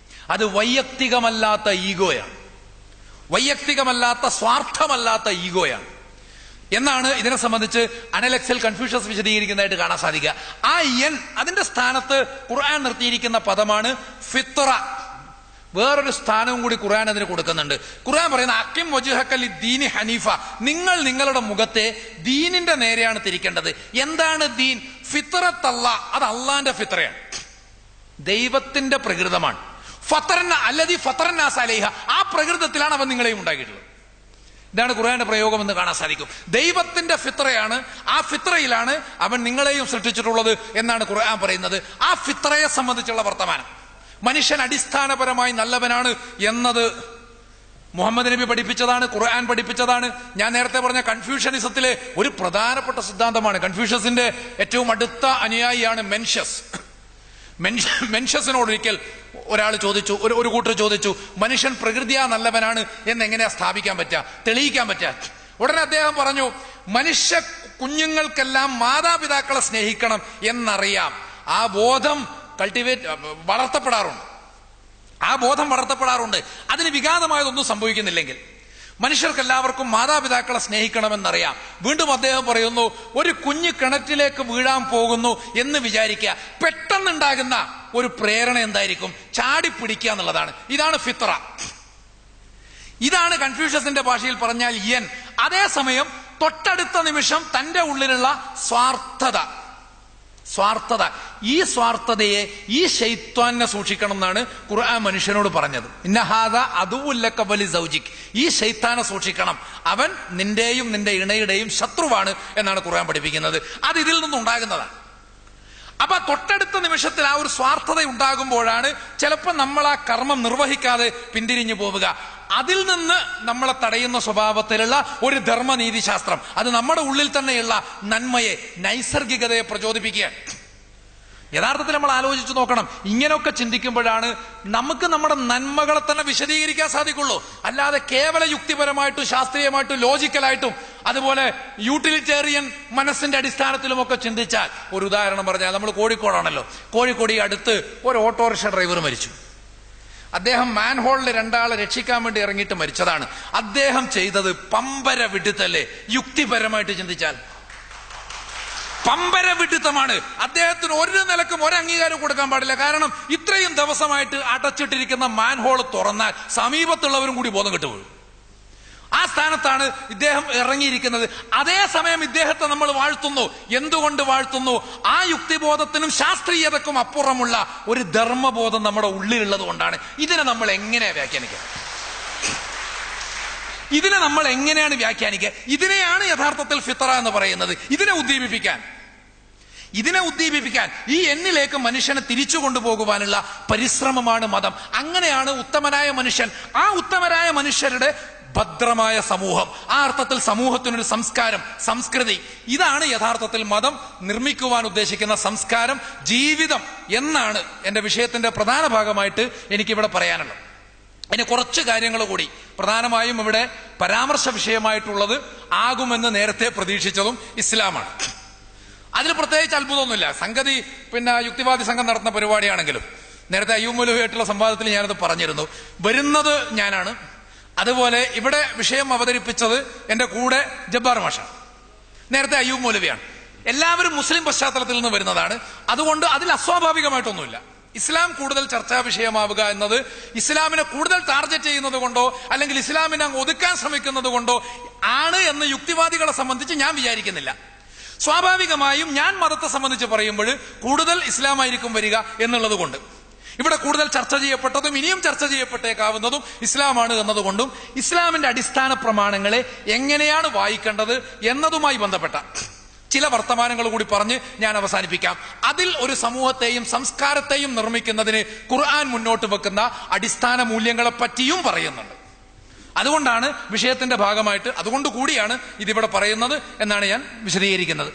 അത് വൈയക്തികമല്ലാത്ത ഈഗോയാണ്, വൈയക്തികമല്ലാത്ത സ്വാർത്ഥമല്ലാത്ത ഈഗോയാണ് എന്നാണ് ഇതിനെ സംബന്ധിച്ച് അനലക്സിൽ കൺഫ്യൂഷ്യസ് വിശദീകരിക്കുന്നതായിട്ട് കാണാൻ സാധിക്കുക. ആ യൻ അതിന്റെ സ്ഥാനത്ത് ഖുർആൻ നിർത്തിയിരിക്കുന്ന പദമാണ് ഫിത്ര. വേറൊരു സ്ഥാനവും കൂടി ഖുർആൻ അതിന് കൊടുക്കുന്നുണ്ട്. ഖുർആൻ പറയുന്ന അക്കിം വജ്ഹക ലിദ്ദീനി ഹനീഫ, നിങ്ങൾ നിങ്ങളുടെ മുഖത്തെ ദീനിന്റെ നേരെയാണ് തിരിക്കേണ്ടത്. എന്താണ് ദീൻ? ഫിത്രത്തല്ല, അത് അള്ളാന്റെ ഫിത്രയാണ്, ദൈവത്തിന്റെ പ്രകൃതമാണ്. അല്ലദീ ഫത്തറന്നാസ അലൈഹ, ആ പ്രകൃതത്തിലാണ് അവൻ നിങ്ങളെയും ഉണ്ടാക്കിയിട്ടുള്ളത്. ഇതാണ് ഖുർആന്റെ പ്രയോഗം എന്ന് കാണാൻ സാധിക്കും. ദൈവത്തിന്റെ ഫിത്രയാണ്, ആ ഫിത്രയിലാണ് അവൻ നിങ്ങളെയും സൃഷ്ടിച്ചിട്ടുള്ളത് എന്നാണ് ഖുർആൻ പറയുന്നത്. ആ ഫിത്രയെ സംബന്ധിച്ചുള്ള വർത്തമാനം, മനുഷ്യൻ അടിസ്ഥാനപരമായി നല്ലവനാണ് എന്നത് മുഹമ്മദ് നബി പഠിപ്പിച്ചതാണ്, ഖുർആൻ പഠിപ്പിച്ചതാണ്. ഞാൻ നേരത്തെ പറഞ്ഞ കൺഫ്യൂഷനിസത്തിലെ ഒരു പ്രധാനപ്പെട്ട സിദ്ധാന്തമാണ്. കൺഫ്യൂഷ്യസിന്റെ ഏറ്റവും അടുത്ത അനുയായിയാണ് മെൻഷ്യസ്. മെൻഷ്യസിനോട് ഒരിക്കൽ ഒരാൾ ചോദിച്ചു, ഒരു കൂട്ടർ ചോദിച്ചു, മനുഷ്യൻ പ്രകൃതിയാ നല്ലവനാണ് എന്നെങ്ങനെയാ സ്ഥാപിക്കാൻ പറ്റുക, തെളിയിക്കാൻ പറ്റുക? ഉടനെ അദ്ദേഹം പറഞ്ഞു, മനുഷ്യ കുഞ്ഞുങ്ങൾക്കെല്ലാം മാതാപിതാക്കളെ സ്നേഹിക്കണം എന്നറിയാം. ആ ബോധം വളർത്തപ്പെടാറുണ്ട്. അതിന് വിഘാതമായതൊന്നും സംഭവിക്കുന്നില്ലെങ്കിൽ മനുഷ്യർക്കെല്ലാവർക്കും മാതാപിതാക്കളെ സ്നേഹിക്കണമെന്നറിയാം. വീണ്ടും അദ്ദേഹം പറയുന്നു, ഒരു കുഞ്ഞ് കിണറ്റിലേക്ക് വീഴാൻ പോകുന്നു എന്ന് വിചാരിക്കുക, പെട്ടെന്നുണ്ടാകുന്ന ഒരു പ്രേരണ എന്തായിരിക്കും? ചാടിപ്പിടിക്കുക എന്നുള്ളതാണ്. ഇതാണ് ഫിത്ര. ഇതാണ് കൺഫ്യൂഷ്യസിന്റെ ഭാഷയിൽ പറഞ്ഞാൽ യൻ. അതേസമയം തൊട്ടടുത്ത നിമിഷം തന്റെ ഉള്ളിലുള്ള സ്വാർത്ഥത, ഈ സ്വാർത്ഥതയെ, ഈ ശൈത്വാനെ സൂക്ഷിക്കണം എന്നാണ് ഖുർആൻ മനുഷ്യനോട് പറഞ്ഞത്. ഇന്നഹാദ അദുവുല്ലക വലി സൗജിക്, ഈ ശൈത്താനെ സൂക്ഷിക്കണം, അവൻ നിന്റെയും നിന്റെ ഇണയുടെയും ശത്രുവാണ് എന്നാണ് ഖുർആൻ പഠിപ്പിക്കുന്നത്. അത് ഇതിൽ നിന്നുണ്ടാകുന്നതാണ്. അപ്പൊ തൊട്ടടുത്ത നിമിഷത്തിൽ ആ ഒരു സ്വാർത്ഥത ഉണ്ടാകുമ്പോഴാണ് ചിലപ്പോൾ നമ്മൾ ആ കർമ്മം നിർവഹിക്കാതെ പിന്തിരിഞ്ഞു പോവുക. അതിൽ നിന്ന് നമ്മളെ തടയുന്ന സ്വഭാവത്തിലുള്ള ഒരു ധർമ്മനീതിശാസ്ത്രം, അത് നമ്മുടെ ഉള്ളിൽ തന്നെയുള്ള നന്മയെ, നൈസർഗികതയെ പ്രചോദിപ്പിക്കുക. യഥാർത്ഥത്തിൽ നമ്മൾ ആലോചിച്ച് നോക്കണം. ഇങ്ങനെയൊക്കെ ചിന്തിക്കുമ്പോഴാണ് നമുക്ക് നമ്മുടെ നന്മകളെ തന്നെ വിശദീകരിക്കാൻ സാധിക്കുള്ളൂ. അല്ലാതെ കേവല യുക്തിപരമായിട്ടും ശാസ്ത്രീയമായിട്ടും ലോജിക്കലായിട്ടും അതുപോലെ യൂട്ടിലിറ്റേറിയൻ മനസ്സിന്റെ അടിസ്ഥാനത്തിലുമൊക്കെ ചിന്തിച്ചാൽ, ഒരു ഉദാഹരണം പറഞ്ഞാൽ, നമ്മൾ കോഴിക്കോടാണല്ലോ, കോഴിക്കോട് ഈ അടുത്ത് ഒരു ഓട്ടോറിക്ഷ ഡ്രൈവർ മരിച്ചു. അദ്ദേഹം മാൻഹോളിൽ 2 ആളെ രക്ഷിക്കാൻ വേണ്ടി ഇറങ്ങിയിട്ട് മരിച്ചതാണ്. അദ്ദേഹം ചെയ്തത് പമ്പര വിടുത്തല്ലേ യുക്തിപരമായിട്ട് ചിന്തിച്ചാൽ? പമ്പര വിഡിത്തമാണ്. അദ്ദേഹത്തിന് ഒരു നിലക്കും ഒരു അംഗീകാരം കൊടുക്കാൻ പാടില്ല. കാരണം ഇത്രയും ദിവസമായിട്ട് അടച്ചിട്ടിരിക്കുന്ന മാൻഹോൾ തുറന്നാൽ സമീപത്തുള്ളവരും കൂടി ബോധം കെട്ടുപോകും. ആ സ്ഥാനത്താണ് ഇദ്ദേഹം ഇറങ്ങിയിരിക്കുന്നത്. അതേസമയം ഇദ്ദേഹത്തെ നമ്മൾ വാഴ്ത്തുന്നു. എന്തുകൊണ്ട് വാഴ്ത്തുന്നു? ആ യുക്തിബോധത്തിനും ശാസ്ത്രീയതക്കും അപ്പുറമുള്ള ഒരു ധർമ്മബോധം നമ്മുടെ ഉള്ളിലുള്ളത് കൊണ്ടാണ്. ഇതിനെ നമ്മൾ എങ്ങനെയാണ് വ്യാഖ്യാനിക്കുക? ഇതിനെയാണ് യഥാർത്ഥത്തിൽ ഫിത്ര എന്ന് പറയുന്നത്. ഇതിനെ ഉദ്ദീപിപ്പിക്കാൻ ഈ എന്നിലേക്ക് മനുഷ്യനെ തിരിച്ചു കൊണ്ടുപോകുവാനുള്ള പരിശ്രമമാണ് മതം. അങ്ങനെയാണ് ഉത്തമനായ മനുഷ്യൻ. ആ ഉത്തമരായ മനുഷ്യരുടെ ഭദ്രമായ സമൂഹം, ആ അർത്ഥത്തിൽ സമൂഹത്തിനൊരു സംസ്കാരം, സംസ്കൃതി, ഇതാണ് യഥാർത്ഥത്തിൽ മതം നിർമ്മിക്കുവാൻ ഉദ്ദേശിക്കുന്ന സംസ്കാരം, ജീവിതം എന്നാണ് എന്റെ വിഷയത്തിന്റെ പ്രധാന ഭാഗമായിട്ട് എനിക്കിവിടെ പറയാനുള്ളത്. ഇനി കുറച്ച് കാര്യങ്ങൾ കൂടി. പ്രധാനമായും ഇവിടെ പരാമർശ വിഷയമായിട്ടുള്ളത് ആകുമെന്ന് നേരത്തെ പ്രതീക്ഷിച്ചതും ഇസ്ലാമാണ്. അതിൽ പ്രത്യേകിച്ച് അത്ഭുതമൊന്നുമില്ല. സംഗതി യുക്തിവാദി സംഘം നടത്തുന്ന പരിപാടിയാണെങ്കിലും നേരത്തെ അയ്യൂബ് മൗലവിയായിട്ടുള്ള സംവാദത്തിൽ ഞാനത് പറഞ്ഞിരുന്നു. വരുന്നത് ഞാനാണ്. അതുപോലെ ഇവിടെ വിഷയം അവതരിപ്പിച്ചത് എന്റെ കൂടെ ജബ്ബാർ മാഷ, നേരത്തെ അയ്യൂബ് മൗലവിയാണ്. എല്ലാവരും മുസ്ലിം പശ്ചാത്തലത്തിൽ നിന്ന് വരുന്നതാണ്. അതുകൊണ്ട് അതിൽ അസ്വാഭാവികമായിട്ടൊന്നുമില്ല. ഇസ്ലാം കൂടുതൽ ചർച്ചാ വിഷയമാവുക എന്നത് ഇസ്ലാമിനെ കൂടുതൽ ടാർഗറ്റ് ചെയ്യുന്നത് കൊണ്ടോ അല്ലെങ്കിൽ ഇസ്ലാമിനെ അങ്ങ് ഒതുക്കാൻ ശ്രമിക്കുന്നത് കൊണ്ടോ ആണ് എന്ന് യുക്തിവാദികളെ സംബന്ധിച്ച് ഞാൻ വിചാരിക്കുന്നില്ല. സ്വാഭാവികമായും ഞാൻ മതത്തെ സംബന്ധിച്ച് പറയുമ്പോൾ കൂടുതൽ ഇസ്ലാമായിരിക്കും വരിക എന്നുള്ളത് കൊണ്ട് ഇവിടെ കൂടുതൽ ചർച്ച ചെയ്യപ്പെട്ടതും ഇനിയും ചർച്ച ചെയ്യപ്പെട്ടേക്കാവുന്നതും ഇസ്ലാമാണ് എന്നതുകൊണ്ടും ഇസ്ലാമിന്റെ അടിസ്ഥാന പ്രമാണങ്ങളെ എങ്ങനെയാണ് വായിക്കേണ്ടത് എന്നതുമായി ബന്ധപ്പെട്ട ചില വർത്തമാനങ്ങൾ കൂടി പറഞ്ഞ് ഞാൻ അവസാനിപ്പിക്കാം. അതിൽ ഒരു സമൂഹത്തെയും സംസ്കാരത്തെയും നിർമ്മിക്കുന്നതിന് ഖുർആൻ മുന്നോട്ട് വെക്കുന്ന അടിസ്ഥാന മൂല്യങ്ങളെ പറ്റിയും പറയുന്നുണ്ട്. അതുകൊണ്ടാണ് വിഷയത്തിന്റെ ഭാഗമായിട്ട്, അതുകൊണ്ട് കൂടിയാണ് ഇതിവിടെ പറയുന്നത് എന്നാണ് ഞാൻ വിശദീകരിക്കുന്നത്.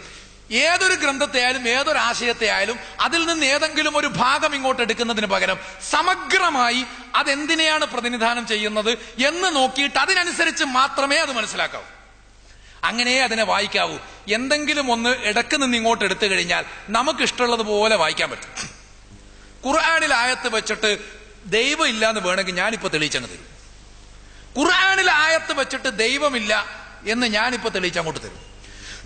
ഏതൊരു ഗ്രന്ഥത്തെയായാലും ഏതൊരു ആശയത്തെയായാലും അതിൽ നിന്ന് ഏതെങ്കിലും ഒരു ഭാഗം ഇങ്ങോട്ട് എടുക്കുന്നതിന് പകരം സമഗ്രമായി അതെന്തിനെയാണ് പ്രതിനിധാനം ചെയ്യുന്നത് എന്ന് നോക്കിയിട്ട് അതിനനുസരിച്ച് മാത്രമേ അത് മനസ്സിലാക്കാവൂ. അങ്ങനെയേ അതിനെ വായിക്കാവൂ. എന്തെങ്കിലും ഒന്ന് ഇടക്ക് നിന്ന് ഇങ്ങോട്ട് എടുത്തു കഴിഞ്ഞാൽ നമുക്ക് ഇഷ്ടമുള്ളതുപോലെ വായിക്കാൻ പറ്റും. ഖുർആനിൽ ആയത്ത് വെച്ചിട്ട് ദൈവം ഇല്ല എന്ന് വേണമെങ്കിൽ ഞാനിപ്പോ തെളിയിച്ചങ്ങ് തരും. ഖുർആനിൽ ആയത്ത് വെച്ചിട്ട് ദൈവമില്ല എന്ന് ഞാനിപ്പോ തെളിയിച്ചങ്ങോട്ട് തരും.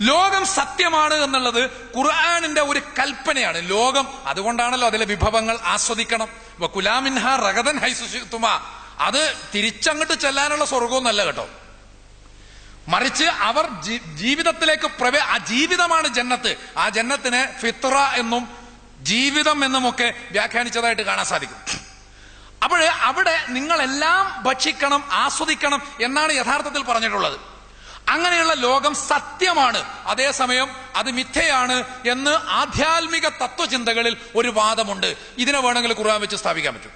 ലോകം സത്യമാണ് എന്നുള്ളത് ഖുർആനിന്റെ ഒരു കൽപ്പനയാണ്. ലോകം, അതുകൊണ്ടാണല്ലോ അതിലെ വിഭവങ്ങൾ ആസ്വദിക്കണം. കുലാമിൻഹ റഗദൻ ഹൈസുതുമ, അത് തിരിച്ചങ്ങോട്ട് ചെല്ലാനുള്ള സ്വർഗമൊന്നല്ല കേട്ടോ. മറിച്ച് അവർ ജീവിതത്തിലേക്ക് ആ ജീവിതമാണ് ജന്നത്ത്. ആ ജന്നത്തിനെ ഫിത്ര എന്നും ജീവിതം എന്നുമൊക്കെ വ്യാഖ്യാനിച്ചതായിട്ട് കാണാൻ സാധിക്കും. അപ്പോഴേ അവിടെ നിങ്ങളെല്ലാം ഭക്ഷിക്കണം, ആസ്വദിക്കണം എന്നാണ് യഥാർത്ഥത്തിൽ പറഞ്ഞിട്ടുള്ളത്. അങ്ങനെയുള്ള ലോകം സത്യമാണ്, അതേസമയം അത് മിഥ്യയാണ് എന്ന് ആധ്യാത്മിക തത്വചിന്തകളിൽ ഒരു വാദമുണ്ട്. ഇതിനെ വേണമെങ്കിൽ ഖുർആൻ വെച്ച് സ്ഥാപിക്കാൻ പറ്റും.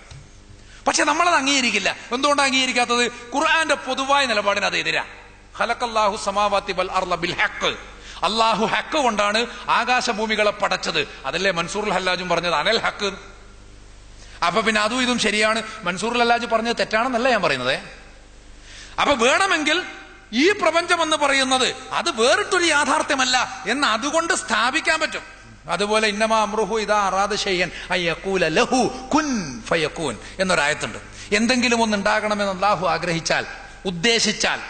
പക്ഷെ നമ്മളത് അംഗീകരിക്കില്ല. എന്തുകൊണ്ടാണ് അംഗീകരിക്കാത്തത്? ഖുർആന്റെ പൊതുവായ നിലപാടിന് അത് എതിരാ. ഖലഖല്ലാഹു സമാവാതി വൽ അർള ബിൽ ഹഖ്, അല്ലാഹു ഹഖ് കൊണ്ടാണ് ആകാശഭൂമികളെ പടച്ചത്. അതല്ലേ മൻസൂറുൽ ഹല്ലാജും പറഞ്ഞത് അനൽ ഹഖ്. അപ്പൊ പിന്നെ അതും ഇതും ശരിയാണ്, മൻസൂറുൽ ഹല്ലാജ് പറഞ്ഞത് തെറ്റാണെന്നല്ല ഞാൻ പറയുന്നത്. അപ്പൊ വേണമെങ്കിൽ ഈ പ്രപഞ്ചം എന്ന് പറയുന്നത് അത് വേറിട്ടൊരു യാഥാർത്ഥ്യമല്ല എന്ന് അതുകൊണ്ട് സ്ഥാപിക്കാൻ പറ്റും. അതുപോലെ ഇന്നമാ അംറുഹു ഇദാ അറാദ ശൈഅൻ അയ്യഖൂല ലഹു കുൻ ഫയകൂൻ എന്നൊരായത്തുണ്ട്. എന്തെങ്കിലും ഒന്ന് ഉണ്ടാകണമെന്ന് അല്ലാഹു ആഗ്രഹിച്ചാൽ, ഉദ്ദേശിച്ചാൽ,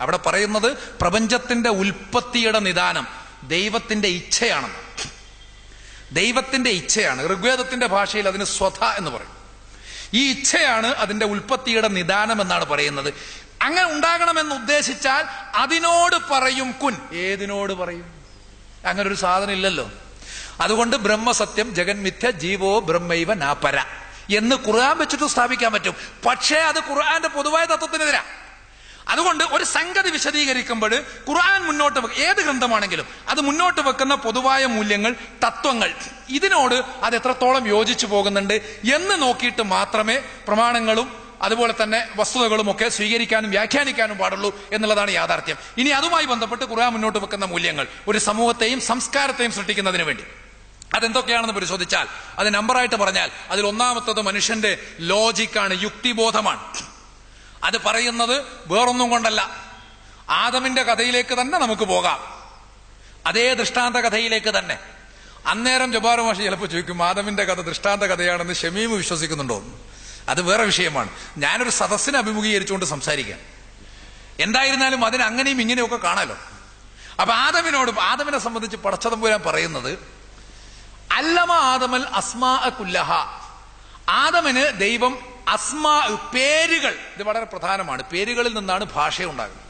അവിടെ പറയുന്നത് പ്രപഞ്ചത്തിന്റെ ഉൽപ്പത്തിയുടെ നിദാനം ദൈവത്തിന്റെ ഇച്ഛയാണെന്ന്. ദൈവത്തിന്റെ ഇച്ഛയാണ്. ഋഗ്വേദത്തിന്റെ ഭാഷയിൽ അതിന് സ്വധ എന്ന് പറയും. ഈ ഇച്ഛയാണ് അതിന്റെ ഉൽപ്പത്തിയുടെ നിദാനം എന്നാണ് പറയുന്നത്. അങ്ങനെ ഉണ്ടാകണമെന്ന് ഉദ്ദേശിച്ചാൽ അതിനോട് പറയും കുൻ. ഏതിനോട് പറയും? അങ്ങനെ ഒരു സാധനം ഇല്ലല്ലോ. അതുകൊണ്ട് ബ്രഹ്മസത്യം ജഗന്മിഥ്യ ജീവോ ബ്രഹ്മൈവ നാപര എന്ന് ഖുർആൻ വെച്ചിട്ട് സ്ഥാപിക്കാൻ പറ്റും. പക്ഷേ അത് ഖുർആന്റെ പൊതുവായ തത്വത്തിനെതിരാ. അതുകൊണ്ട് ഒരു സംഗതി വിശദീകരിക്കുമ്പോൾ ഖുർആൻ മുന്നോട്ട് ഏത് ഗ്രന്ഥമാണെങ്കിലും അത് മുന്നോട്ട് വെക്കുന്ന പൊതുവായ മൂല്യങ്ങൾ, തത്വങ്ങൾ, ഇതിനോട് അത് എത്രത്തോളം യോജിച്ചു പോകുന്നുണ്ട് എന്ന് നോക്കിയിട്ട് മാത്രമേ പ്രമാണങ്ങളും അതുപോലെ തന്നെ വസ്തുതകളും ഒക്കെ സ്വീകരിക്കാനും വ്യാഖ്യാനിക്കാനും പാടുള്ളൂ എന്നുള്ളതാണ് യാഥാർത്ഥ്യം. ഇനി അതുമായി ബന്ധപ്പെട്ട് ഖുർആൻ മുന്നോട്ട് വെക്കുന്ന മൂല്യങ്ങൾ ഒരു സമൂഹത്തെയും സംസ്കാരത്തെയും സൃഷ്ടിക്കുന്നതിന് വേണ്ടി അതെന്തൊക്കെയാണെന്ന് പരിശോധിച്ചാൽ, അത് നമ്പറായിട്ട് പറഞ്ഞാൽ അതിൽ ഒന്നാമത്തത് മനുഷ്യന്റെ ലോജിക്കാണ്, യുക്തിബോധമാണ്. അത് പറയുന്നത് വേറൊന്നും കൊണ്ടല്ല. ആദമിന്റെ കഥയിലേക്ക് തന്നെ നമുക്ക് പോകാം, അതേ ദൃഷ്ടാന്ത കഥയിലേക്ക് തന്നെ. അന്നേരം ജബ്ബാർ മാഷി ചിലപ്പോൾ ചോദിക്കും, ആദമിന്റെ കഥ ദൃഷ്ടാന്ത കഥയാണെന്ന് ഷമീം വിശ്വസിക്കുന്നുണ്ടോ? അത് വേറെ വിഷയമാണ്. ഞാനൊരു സദസ്സിനെ അഭിമുഖീകരിച്ചുകൊണ്ട് സംസാരിക്കാം. എന്തായിരുന്നാലും അതിന് അങ്ങനെയും ഇങ്ങനെയൊക്കെ കാണാലോ. അപ്പൊ ആദമിനെ സംബന്ധിച്ച് പടച്ചതമ്പുരാൻ പറയുന്നത് അല്ലമ ആദമൽ അസ്മാ കുല്ലഹ, ആദമിന് ദൈവം അസ്മാ, പേരുകൾ, ഇത് വളരെ പ്രധാനമാണ്. പേരുകളിൽ നിന്നാണ് ഭാഷ ഉണ്ടാകുന്നത്.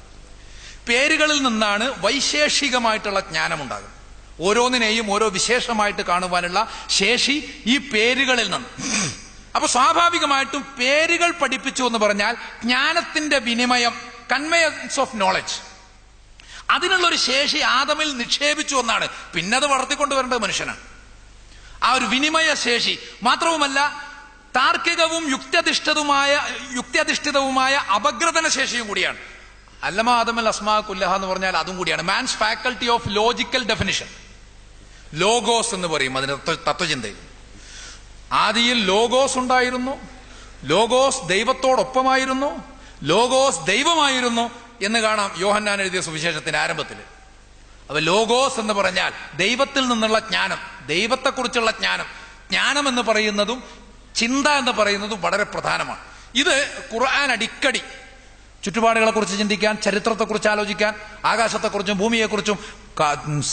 പേരുകളിൽ നിന്നാണ് വൈശേഷികമായിട്ടുള്ള ജ്ഞാനം ഉണ്ടാകുന്നത്. ഓരോന്നിനെയും ഓരോ വിശേഷമായിട്ട് കാണുവാനുള്ള ശേഷി ഈ പേരുകളിൽ നിന്ന്. അപ്പൊ സ്വാഭാവികമായിട്ടും പേരുകൾ പഠിപ്പിച്ചു എന്ന് പറഞ്ഞാൽ ജ്ഞാനത്തിന്റെ വിനിമയം, കൺവേയൻസ് ഓഫ് നോളജ്, അതിനുള്ളൊരു ശേഷി ആദമിൽ നിക്ഷേപിച്ചു എന്നാണ്. പിന്നെ അത് വളർത്തിക്കൊണ്ടുവരേണ്ടത് മനുഷ്യനാണ്. ആ ഒരു വിനിമയ ശേഷി മാത്രവുമല്ല, താർക്കികവും യുക്തിയധിഷ്ഠിതവുമായ അപഗ്രഥന ശേഷിയും കൂടിയാണ്. അല്ലമ ആദമൽ അസ്മാ കുല്ലഹ എന്ന് പറഞ്ഞാൽ അതും കൂടിയാണ്. Man's faculty of logical definition, logos എന്ന് പറയും അതിന് തത്വചിന്തയിൽ. ആദിയിൽ ലോഗോസ് ഉണ്ടായിരുന്നു, ലോഗോസ് ദൈവത്തോടൊപ്പമായിരുന്നു, ലോഗോസ് ദൈവമായിരുന്നു എന്ന് കാണാം യോഹന്നാൻ എഴുതിയ സുവിശേഷത്തിന്റെ ആരംഭത്തിൽ. അപ്പൊ ലോഗോസ് എന്ന് പറഞ്ഞാൽ ദൈവത്തിൽ നിന്നുള്ള ജ്ഞാനം, ദൈവത്തെക്കുറിച്ചുള്ള ജ്ഞാനം. ജ്ഞാനം എന്ന് പറയുന്നതും ചിന്ത എന്ന് പറയുന്നതും വളരെ പ്രധാനമാണ്. ഇത് ഖുർആൻ അടിക്കടി ചുറ്റുപാടുകളെ കുറിച്ച് ചിന്തിക്കാൻ, ചരിത്രത്തെക്കുറിച്ച് ആലോചിക്കാൻ, ആകാശത്തെക്കുറിച്ചും ഭൂമിയെക്കുറിച്ചും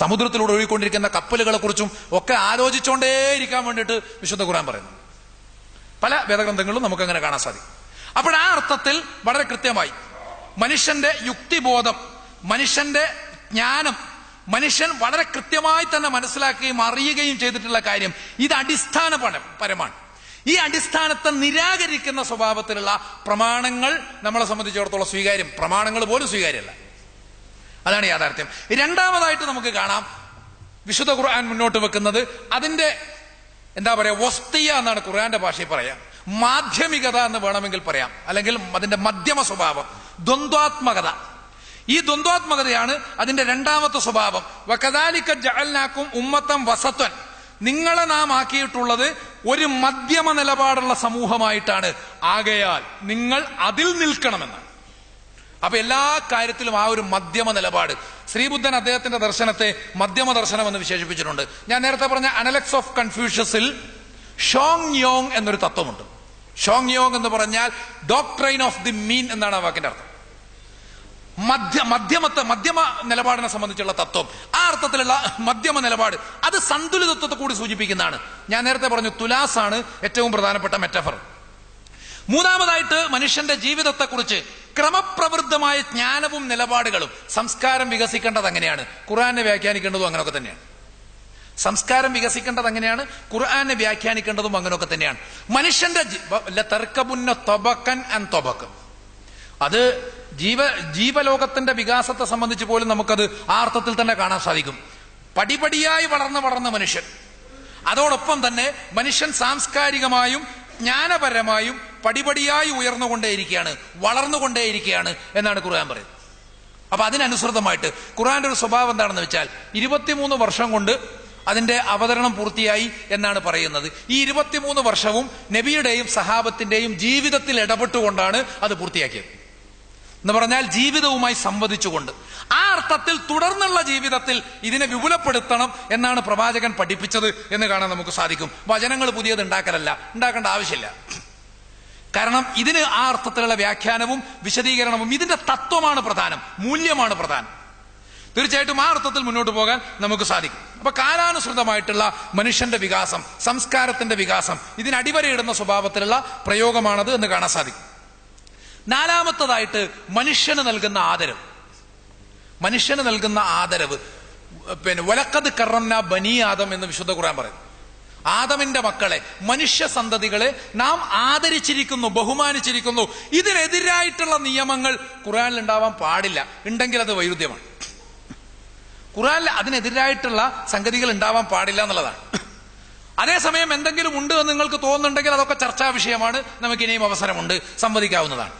സമുദ്രത്തിലൂടെ ഒഴുകിക്കൊണ്ടിരിക്കുന്ന കപ്പലുകളെ കുറിച്ചും ഒക്കെ ആലോചിച്ചുകൊണ്ടേയിരിക്കാൻ വേണ്ടിയിട്ട് വിശുദ്ധ ഖുർആൻ പറയുന്നു. പല വേദഗ്രന്ഥങ്ങളിലും നമുക്കങ്ങനെ കാണാൻ സാധിക്കും. അപ്പോൾ ആ അർത്ഥത്തിൽ വളരെ കൃത്യമായി മനുഷ്യന്റെ യുക്തിബോധം, മനുഷ്യന്റെ ജ്ഞാനം, മനുഷ്യൻ വളരെ കൃത്യമായി തന്നെ മനസ്സിലാക്കുകയും അറിയുകയും ചെയ്തിട്ടുള്ള കാര്യം ഇത് അടിസ്ഥാനപരമാണ്. ഈ അടിസ്ഥാനത്തെ നിരാകരിക്കുന്ന സ്വഭാവത്തിലുള്ള പ്രമാണങ്ങൾ നമ്മളെ സംബന്ധിച്ചിടത്തോളം സ്വീകാര്യം, പ്രമാണങ്ങൾ പോലും സ്വീകാര്യമല്ല. അതാണ് യാഥാർത്ഥ്യം. രണ്ടാമതായിട്ട് നമുക്ക് കാണാം വിശുദ്ധ ഖുർആൻ മുന്നോട്ട് വെക്കുന്നത് അതിന്റെ എന്താ പറയാ, വസ്തിയ എന്നാണ് ഖുർആന്റെ ഭാഷയിൽ പറയാം, മാധ്യമികത എന്ന് വേണമെങ്കിൽ പറയാം, അല്ലെങ്കിൽ അതിന്റെ മധ്യമ സ്വഭാവം, ദ്വന്ദ്വാത്മകത. ഈ ദ്വന്ദ്വാത്മകതയാണ് അതിന്റെ രണ്ടാമത്തെ സ്വഭാവം. വകദാലിക ജഅൽനാകും ഉമ്മത്തൻ വസത്തൻ, നിങ്ങളെ നാം ആക്കിയിട്ടുള്ളത് ഒരു മധ്യമ നിലപാടുള്ള സമൂഹമായിട്ടാണ്, ആകയാൽ നിങ്ങൾ അതിൽ നിൽക്കണമെന്നാണ്. അപ്പൊ എല്ലാ കാര്യത്തിലും ആ ഒരു മധ്യമ നിലപാട്. ശ്രീബുദ്ധൻ അദ്ദേഹത്തിന്റെ ദർശനത്തെ മധ്യമ ദർശനം എന്ന് വിശേഷിപ്പിച്ചിട്ടുണ്ട്. ഞാൻ നേരത്തെ പറഞ്ഞ അനലക്സ് ഓഫ് കൺഫ്യൂഷ്യസിൽ ഷോങ് യോങ് എന്നൊരു തത്വമുണ്ട്. ഷോങ് യോങ് എന്ന് പറഞ്ഞാൽ ഡോക്ട്രൈൻ ഓഫ് ദി മീൻ എന്നാണ് ആ വാക്കിന്റെ അർത്ഥം. മധ്യമ നിലപാടിനെ സംബന്ധിച്ചുള്ള തത്വം, ആ അർത്ഥത്തിലുള്ള മധ്യമ നിലപാട്, അത് സന്തുലിതത്വത്തെ കൂടി സൂചിപ്പിക്കുന്നതാണ്. ഞാൻ നേരത്തെ പറഞ്ഞു തുലാസാണ് ഏറ്റവും പ്രധാനപ്പെട്ട മെറ്റഫർ. മൂന്നാമതായിട്ട് മനുഷ്യന്റെ ജീവിതത്തെക്കുറിച്ച് ക്രമപ്രവൃത്തമായ ജ്ഞാനവും നിലപാടുകളും. സംസ്കാരം വികസിക്കേണ്ടത് അങ്ങനെയാണ്, ഖുർആനെ വ്യാഖ്യാനിക്കേണ്ടതും അങ്ങനെയൊക്കെ തന്നെയാണ്. സംസ്കാരം വികസിക്കേണ്ടത് അങ്ങനെയാണ്, ഖുർആനെ വ്യാഖ്യാനിക്കേണ്ടതും അങ്ങനെയൊക്കെ തന്നെയാണ്. മനുഷ്യന്റെ അത് ജീവലോകത്തിന്റെ വികാസത്തെ സംബന്ധിച്ച് പോലും നമുക്കത് ആ അർത്ഥത്തിൽ തന്നെ കാണാൻ സാധിക്കും. പടിപടിയായി വളർന്ന മനുഷ്യൻ, അതോടൊപ്പം തന്നെ മനുഷ്യൻ സാംസ്കാരികമായും ജ്ഞാനപരമായും പടിപടിയായി ഉയർന്നുകൊണ്ടേയിരിക്കുകയാണ്, വളർന്നുകൊണ്ടേയിരിക്കുകയാണ് എന്നാണ് ഖുർആൻ പറയുന്നത്. അപ്പൊ അതിനനുസൃതമായിട്ട് ഖുർആന്റെ ഒരു സ്വഭാവം എന്താണെന്ന് വെച്ചാൽ 23 വർഷം കൊണ്ട് അതിന്റെ അവതരണം പൂർത്തിയായി എന്നാണ് പറയുന്നത്. ഈ 23 വർഷവും നബിയുടെയും സഹാബത്തിന്റെയും ജീവിതത്തിൽ ഇടപെട്ടുകൊണ്ടാണ് അത് പൂർത്തിയാക്കിയത്. എന്ന് പറഞ്ഞാൽ ജീവിതവുമായി സംവദിച്ചുകൊണ്ട്. ആ അർത്ഥത്തിൽ തുടർന്നുള്ള ജീവിതത്തിൽ ഇതിനെ വിപുലപ്പെടുത്തണം എന്നാണ് പ്രവാചകൻ പഠിപ്പിച്ചത് എന്ന് കാണാൻ നമുക്ക് സാധിക്കും. വചനങ്ങൾ പുതിയത് ഉണ്ടാക്കേണ്ട ആവശ്യമില്ല. കാരണം ഇതിന് ആ അർത്ഥത്തിലുള്ള വ്യാഖ്യാനവും വിശദീകരണവും ഇതിന്റെ തത്വമാണ് പ്രധാനം, മൂല്യമാണ് പ്രധാനം. തീർച്ചയായിട്ടും ആ അർത്ഥത്തിൽ മുന്നോട്ട് പോകാൻ നമുക്ക് സാധിക്കും. അപ്പൊ കാലാനുസൃതമായിട്ടുള്ള മനുഷ്യന്റെ വികാസം, സംസ്കാരത്തിന്റെ വികാസം, ഇതിനടിവരയിടുന്ന സ്വഭാവത്തിലുള്ള പ്രയോഗമാണത് എന്ന് കാണാൻ സാധിക്കും. നാലാമത്തതായിട്ട് മനുഷ്യന് നൽകുന്ന ആദരവ്. പിന്നെ വലഖദ് കറംനാ ബനി ആദം എന്ന് വിശുദ്ധ ഖുർആൻ പറയുന്നു. ആദമിന്റെ മക്കളെ, മനുഷ്യ സന്തതികളെ നാം ആദരിച്ചിരിക്കുന്നു, ബഹുമാനിച്ചിരിക്കുന്നു. ഇതിനെതിരായിട്ടുള്ള നിയമങ്ങൾ ഖുർആനിൽ ഉണ്ടാവാൻ പാടില്ല. ഉണ്ടെങ്കിൽ അത് വൈരുദ്ധ്യമാണ്. ഖുർആനിൽ അതിനെതിരായിട്ടുള്ള സംഗതികൾ ഉണ്ടാവാൻ പാടില്ല എന്നുള്ളതാണ്. അതേസമയം എന്തെങ്കിലും ഉണ്ട് എന്ന് നിങ്ങൾക്ക് തോന്നുന്നുണ്ടെങ്കിൽ അതൊക്കെ ചർച്ചാ വിഷയമാണ്, നമുക്ക് ഇനിയും അവസരമുണ്ട്, സംവദിക്കാവുന്നതാണ്.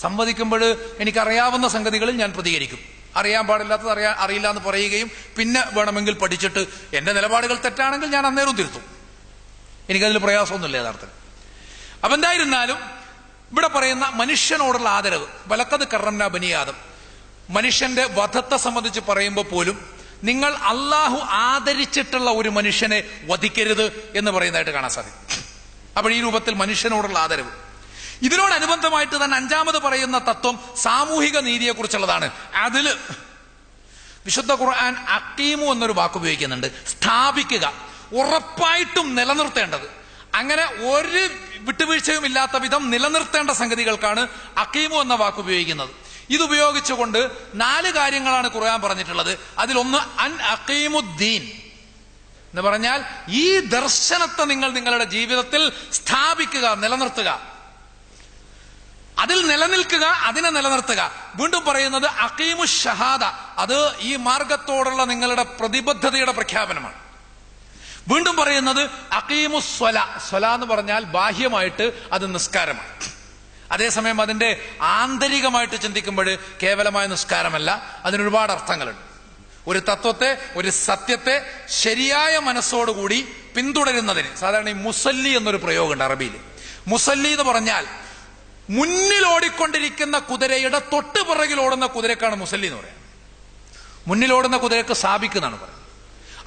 സംവദിക്കുമ്പോൾ എനിക്കറിയാവുന്ന സംഗതികളിൽ ഞാൻ പ്രതികരിക്കും. അറിയാൻ പാടില്ലാത്തത് അറിയില്ല എന്ന് പറയുകയും പിന്നെ വേണമെങ്കിൽ പഠിച്ചിട്ട് എന്റെ നിലപാടുകൾ തെറ്റാണെങ്കിൽ ഞാൻ അന്നേരം തിരുത്തും. എനിക്കതിൽ പ്രയാസമൊന്നുമില്ല യഥാർത്ഥത്തിൽ. അപ്പൊ എന്തായിരുന്നാലും ഇവിടെ പറയുന്ന മനുഷ്യനോടുള്ള ആദരവ്, വലഖദ് കറംനാ ബനി ആദം, മനുഷ്യന്റെ വധത്തെ സംബന്ധിച്ച് പറയുമ്പോൾ പോലും നിങ്ങൾ അള്ളാഹു ആദരിച്ചിട്ടുള്ള ഒരു മനുഷ്യനെ വധിക്കരുത് എന്ന് പറയുന്നതായിട്ട് കാണാൻ സാധിക്കും. അപ്പോൾ ഈ രൂപത്തിൽ മനുഷ്യനോടുള്ള ആദരവ്. ഇതിനോടനുബന്ധമായിട്ട് തന്നെ അഞ്ചാമത് പറയുന്ന തത്വം സാമൂഹിക നീതിയെ കുറിച്ചുള്ളതാണ്. അതില് വിശുദ്ധ ഖുർആൻ അഖീമു എന്നൊരു വാക്ക് ഉപയോഗിക്കുന്നുണ്ട്. സ്ഥാപിക്കുക, ഉറപ്പായിട്ടും നിലനിർത്തേണ്ടത്. അങ്ങനെ ഒരു വിട്ടുവീഴ്ചയും ഇല്ലാത്ത വിധം നിലനിർത്തേണ്ട സംഗതികൾക്കാണ് അഖീമു എന്ന വാക്ക് ഉപയോഗിക്കുന്നത്. ഇതുപയോഗിച്ചുകൊണ്ട് 4 കാര്യങ്ങളാണ് ഖുർആൻ പറഞ്ഞിട്ടുള്ളത്. അതിലൊന്ന് അൻ അഖീമുദ്ദീൻ എന്ന് പറഞ്ഞാൽ ഈ ദർശനത്തെ നിങ്ങൾ നിങ്ങളുടെ ജീവിതത്തിൽ സ്ഥാപിക്കുക, നിലനിർത്തുക, അതിൽ നിലനിൽക്കുക, അതിനെ നിലനിർത്തുക. വീണ്ടും പറയുന്നത് അഖീമു ഷഹാദ, അത് ഈ മാർഗത്തോടുള്ള നിങ്ങളുടെ പ്രതിബദ്ധതയുടെ പ്രഖ്യാപനമാണ്. വീണ്ടും പറയുന്നത് അഖീമു സ്വല, സ്വല എന്ന് പറഞ്ഞാൽ ബാഹ്യമായിട്ട് അത് നിസ്കാരമാണ്. അതേസമയം അതിന്റെ ആന്തരികമായിട്ട് ചിന്തിക്കുമ്പോൾ കേവലമായ നിസ്കാരമല്ല, അതിനൊരുപാട് അർത്ഥങ്ങളുണ്ട്. ഒരു തത്വത്തെ, ഒരു സത്യത്തെ ശരിയായ മനസ്സോടുകൂടി പിന്തുടരുന്നതിന് സാധാരണ ഈ മുസല്ലി എന്നൊരു പ്രയോഗമുണ്ട് അറബിയിൽ. മുസല്ലി എന്ന് പറഞ്ഞാൽ മുന്നിൽ ഓടിക്കൊണ്ടിരിക്കുന്ന കുതിരയുടെ തൊട്ട് പിറകിൽ ഓടുന്ന കുതിരക്കാണ് മുസല്ലി എന്ന് പറയുന്നത്. മുന്നിലോടുന്ന കുതിരക്ക് സാബിക്ക് എന്നാണ് പറയുന്നത്.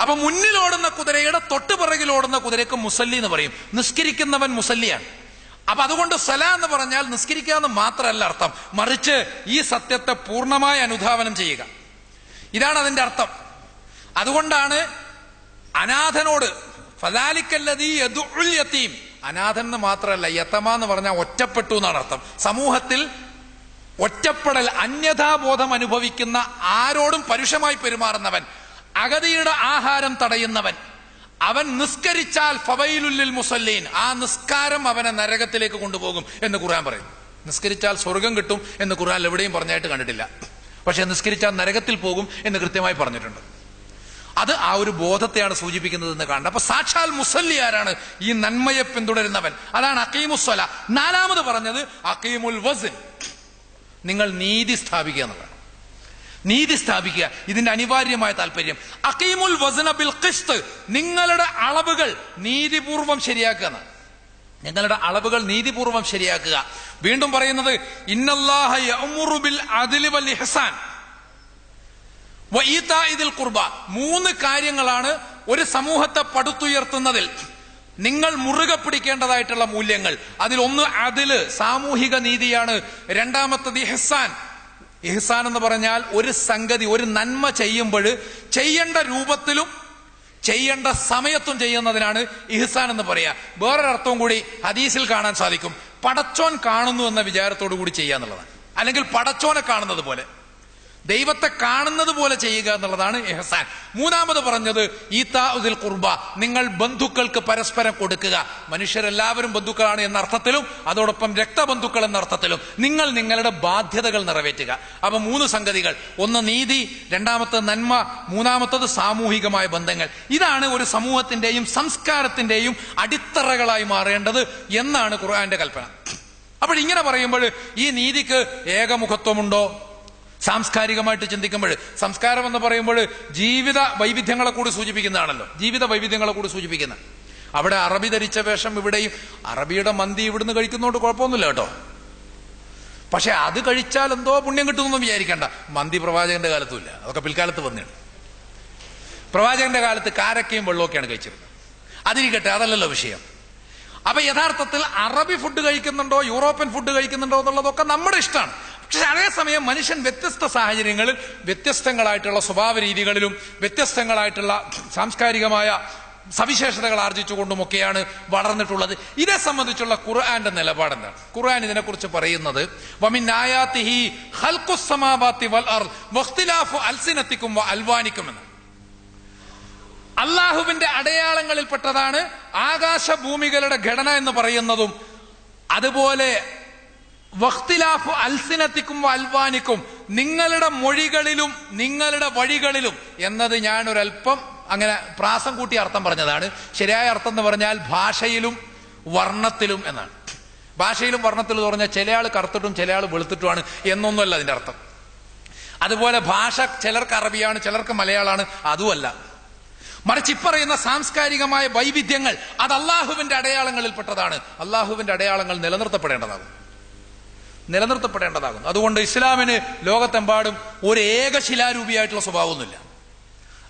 അപ്പൊ മുന്നിലോടുന്ന കുതിരയുടെ തൊട്ട് പിറകിൽ ഓടുന്ന കുതിരക്ക് മുസല്ലി എന്ന് പറയും. നിസ്കരിക്കുന്നവൻ മുസല്ലിയാണ്. അപ്പൊ അതുകൊണ്ട് സല എന്ന് പറഞ്ഞാൽ നിസ്കരിക്കുക എന്ന് മാത്രമല്ല അർത്ഥം, മറിച്ച് ഈ സത്യത്തെ പൂർണ്ണമായി അനുധാവനം ചെയ്യുക, ഇതാണ് അതിന്റെ അർത്ഥം. അതുകൊണ്ടാണ് അനാഥനോട് ഫദാലിക്കല്ലദീ യദുഉൽ യതീം, അനാഥൻ എന്ന് മാത്രമല്ല യതമ എന്ന് പറഞ്ഞാൽ ഒറ്റപ്പെട്ടു എന്നാണ് അർത്ഥം. സമൂഹത്തിൽ ഒറ്റപ്പെടൽ, അന്യഥാബോധം അനുഭവിക്കുന്ന ആരോടും പരുഷമായി പെരുമാറുന്നവൻ, അഗതിയുടെ ആഹാരം തടയുന്നവൻ, അവൻ നിസ്കരിച്ചാൽ ഫവൈലുൽ ലിൽ മുസല്ലീൻ, ആ നിസ്കാരം അവനെ നരകത്തിലേക്ക് കൊണ്ടുപോകും എന്ന് ഖുർആൻ പറയും. നിസ്കരിച്ചാൽ സ്വർഗം കിട്ടും എന്ന് ഖുർആൻ എവിടെയും പറഞ്ഞായിട്ട് കണ്ടിട്ടില്ല. പക്ഷെ നിസ്കരിച്ചാൽ നരകത്തിൽ പോകും എന്ന് കൃത്യമായി പറഞ്ഞിട്ടുണ്ട്. അത് ആ ഒരു ബോധത്തെയാണ് സൂചിപ്പിക്കുന്നത് എന്ന് കാണുന്നത്. അപ്പൊ സാക്ഷാൽ മുസല്ലി ആരാണ്? ഈ നന്മയെ പിന്തുടരുന്നവൻ. അതാണ് അഖീമുസ്സല. 4ാമത് പറഞ്ഞത് അഖീമുൽ വസ്ൻ, നിങ്ങൾ നീതി സ്ഥാപിക്കുക എന്നുള്ളതാണ്. നീതി സ്ഥാപിക്കുക, ഇതിന്റെ അനിവാര്യമായ താല്പര്യം. അഖീമുൽ വസ്ന ബിൽ ഖിസ്ത്, നിങ്ങളുടെ അളവുകൾ നീതിപൂർവം ശരിയാക്കുക എന്നാണ്. നിങ്ങളുടെ അളവുകൾ നീതിപൂർവം ശരിയാക്കുക. വീണ്ടും പറയുന്നത് ഇന്നല്ലാഹ യഅ്മുറു ബിൽ അദ്ലി വൽ ഇഹ്സാൻ വ ഈതാഇദിൽ ഖുർബ. 3 കാര്യങ്ങളാണ് ഒരു സമൂഹത്തെ പടുത്തുയർത്തുന്നതിൽ നിങ്ങൾ മുറുകെ പിടിക്കേണ്ടതായിട്ടുള്ള മൂല്യങ്ങൾ. അതിലൊന്ന് അദ്ല്, സാമൂഹിക നീതിയാണ്. 2ാമത്തത് ഇഹ്സാൻ. ഇഹ്സാൻ എന്ന് പറഞ്ഞാൽ ഒരു സംഗതി, ഒരു നന്മ ചെയ്യുമ്പോൾ ചെയ്യേണ്ട രൂപത്തിലും ചെയ്യേണ്ട സമയത്തും ചെയ്യുന്നതിനാണ് ഇഹ്സാൻ എന്ന് പറയാ. വേറൊരർത്ഥവും കൂടി ഹദീസിൽ കാണാൻ സാധിക്കും. പടച്ചോൻ കാണുന്നു എന്ന വിചാരത്തോടു കൂടി ചെയ്യുക എന്നുള്ളതാണ്. അല്ലെങ്കിൽ പടച്ചോനെ കാണുന്നത് പോലെ, ദൈവത്തെ കാണുന്നത് പോലെ ചെയ്യുക എന്നുള്ളതാണ് ഇഹ്സാൻ. 3ാമത് പറഞ്ഞത് ഈതാഉൽ ഖുർബ, നിങ്ങൾ ബന്ധുക്കൾക്ക് പരസ്പരം കൊടുക്കുക. മനുഷ്യരെല്ലാവരും ബന്ധുക്കളാണ് എന്ന അർത്ഥത്തിലും അതോടൊപ്പം രക്തബന്ധുക്കൾ എന്ന അർത്ഥത്തിലും നിങ്ങൾ നിങ്ങളുടെ ബാധ്യതകൾ നിറവേറ്റുക. അപ്പൊ 3 സംഗതികൾ: ഒന്ന് നീതി, 2ാമത്തത് നന്മ, 3ാമത്തത് സാമൂഹികമായ ബന്ധങ്ങൾ. ഇതാണ് ഒരു സമൂഹത്തിന്റെയും സംസ്കാരത്തിന്റെയും അടിത്തറകളായി മാറേണ്ടത് എന്നാണ് ഖുർആന്റെ കൽപ്പന. അപ്പോൾ ഇങ്ങനെ പറയുമ്പോൾ ഈ നീതിക്ക് ഏകമുഖത്വമുണ്ടോ? സാംസ്കാരികമായിട്ട് ചിന്തിക്കുമ്പോൾ, സംസ്കാരം എന്ന് പറയുമ്പോൾ ജീവിത വൈവിധ്യങ്ങളെ കൂടി സൂചിപ്പിക്കുന്നതാണല്ലോ. ജീവിത വൈവിധ്യങ്ങളെ കൂടി സൂചിപ്പിക്കുന്ന, അവിടെ അറബി ധരിച്ച വേഷം ഇവിടെയും, അറബിയുടെ മന്തി ഇവിടുന്ന് കഴിക്കുന്നതുകൊണ്ട് കുഴപ്പമൊന്നുമില്ല കേട്ടോ. പക്ഷെ അത് കഴിച്ചാൽ എന്തോ പുണ്യം കിട്ടുമെന്ന് വിചാരിക്കണ്ട. മന്തി പ്രവാചകന്റെ കാലത്തുമില്ല, അതൊക്കെ പിൽക്കാലത്ത് വന്നതാണ്. പ്രവാചകന്റെ കാലത്ത് കാരക്കയും വെള്ളമൊക്കെയാണ് കഴിച്ചിരുന്നത്. അതിരിക്കട്ടെ, അതല്ലല്ലോ വിഷയം. അപ്പൊ യഥാർത്ഥത്തിൽ അറബി ഫുഡ് കഴിക്കുന്നുണ്ടോ യൂറോപ്യൻ ഫുഡ് കഴിക്കുന്നുണ്ടോ എന്നുള്ളതൊക്കെ നമ്മുടെ ഇഷ്ടമാണ്. പക്ഷെ അതേസമയം മനുഷ്യൻ വ്യത്യസ്ത സാഹചര്യങ്ങളിൽ വ്യത്യസ്തങ്ങളായിട്ടുള്ള സ്വഭാവ രീതികളിലും വ്യത്യസ്തങ്ങളായിട്ടുള്ള സാംസ്കാരികമായ സവിശേഷതകൾ ആർജിച്ചുകൊണ്ടുമൊക്കെയാണ് വളർന്നിട്ടുള്ളത്. ഇതേ സംബന്ധിച്ചുള്ള ഖുർആന്റെ നിലപാടെന്താണ്? ഖുർആൻ ഇതിനെക്കുറിച്ച് പറയുന്നത് വമിൻ ആയാതിഹി ഖൽഖുസ് സമാവാതി വൽ അർദ് വഖ്തിലാഫു അൽസിനതികും വ അൽവാനികും എന്ന്. അള്ളാഹുവിന്റെ അടയാളങ്ങളിൽപ്പെട്ടതാണ് ആകാശഭൂമികളുടെ ഘടന എന്ന് പറയുന്നതും, അതുപോലെ വഖ്തിലാഫു അൽസിനതികും വ അൽവാനികും, നിങ്ങളുടെ മൊഴികളിലും നിങ്ങളുടെ വഴികളിലും എന്നത് ഞാനൊരൽപ്പം അങ്ങനെ പ്രാസം കൂട്ടി അർത്ഥം പറഞ്ഞതാണ്. ശരിയായ അർത്ഥം എന്ന് പറഞ്ഞാൽ ഭാഷയിലും വർണ്ണത്തിലും എന്നാണ്. ഭാഷയിലും വർണ്ണത്തിലും എന്ന് പറഞ്ഞാൽ ചില ആൾ കറുത്തിട്ടും ചില ആൾ വെളുത്തിട്ടുമാണ് എന്നൊന്നുമല്ല അതിന്റെ അർത്ഥം. അതുപോലെ ഭാഷ ചിലർക്ക് അറബിയാണ്, ചിലർക്ക് മലയാളമാണ്, അതുമല്ല. മറിച്ച് ഇപ്പറയുന്ന സാംസ്കാരികമായ വൈവിധ്യങ്ങൾ അത് അള്ളാഹുവിന്റെ അടയാളങ്ങളിൽപ്പെട്ടതാണ്. അള്ളാഹുവിന്റെ അടയാളങ്ങൾ നിലനിർത്തപ്പെടേണ്ടതാകും. അതുകൊണ്ട് ഇസ്ലാമിന് ലോകത്തെമ്പാടും ഒരു ഏകശിലാരൂപിയായിട്ടുള്ള സ്വഭാവമൊന്നുമില്ല.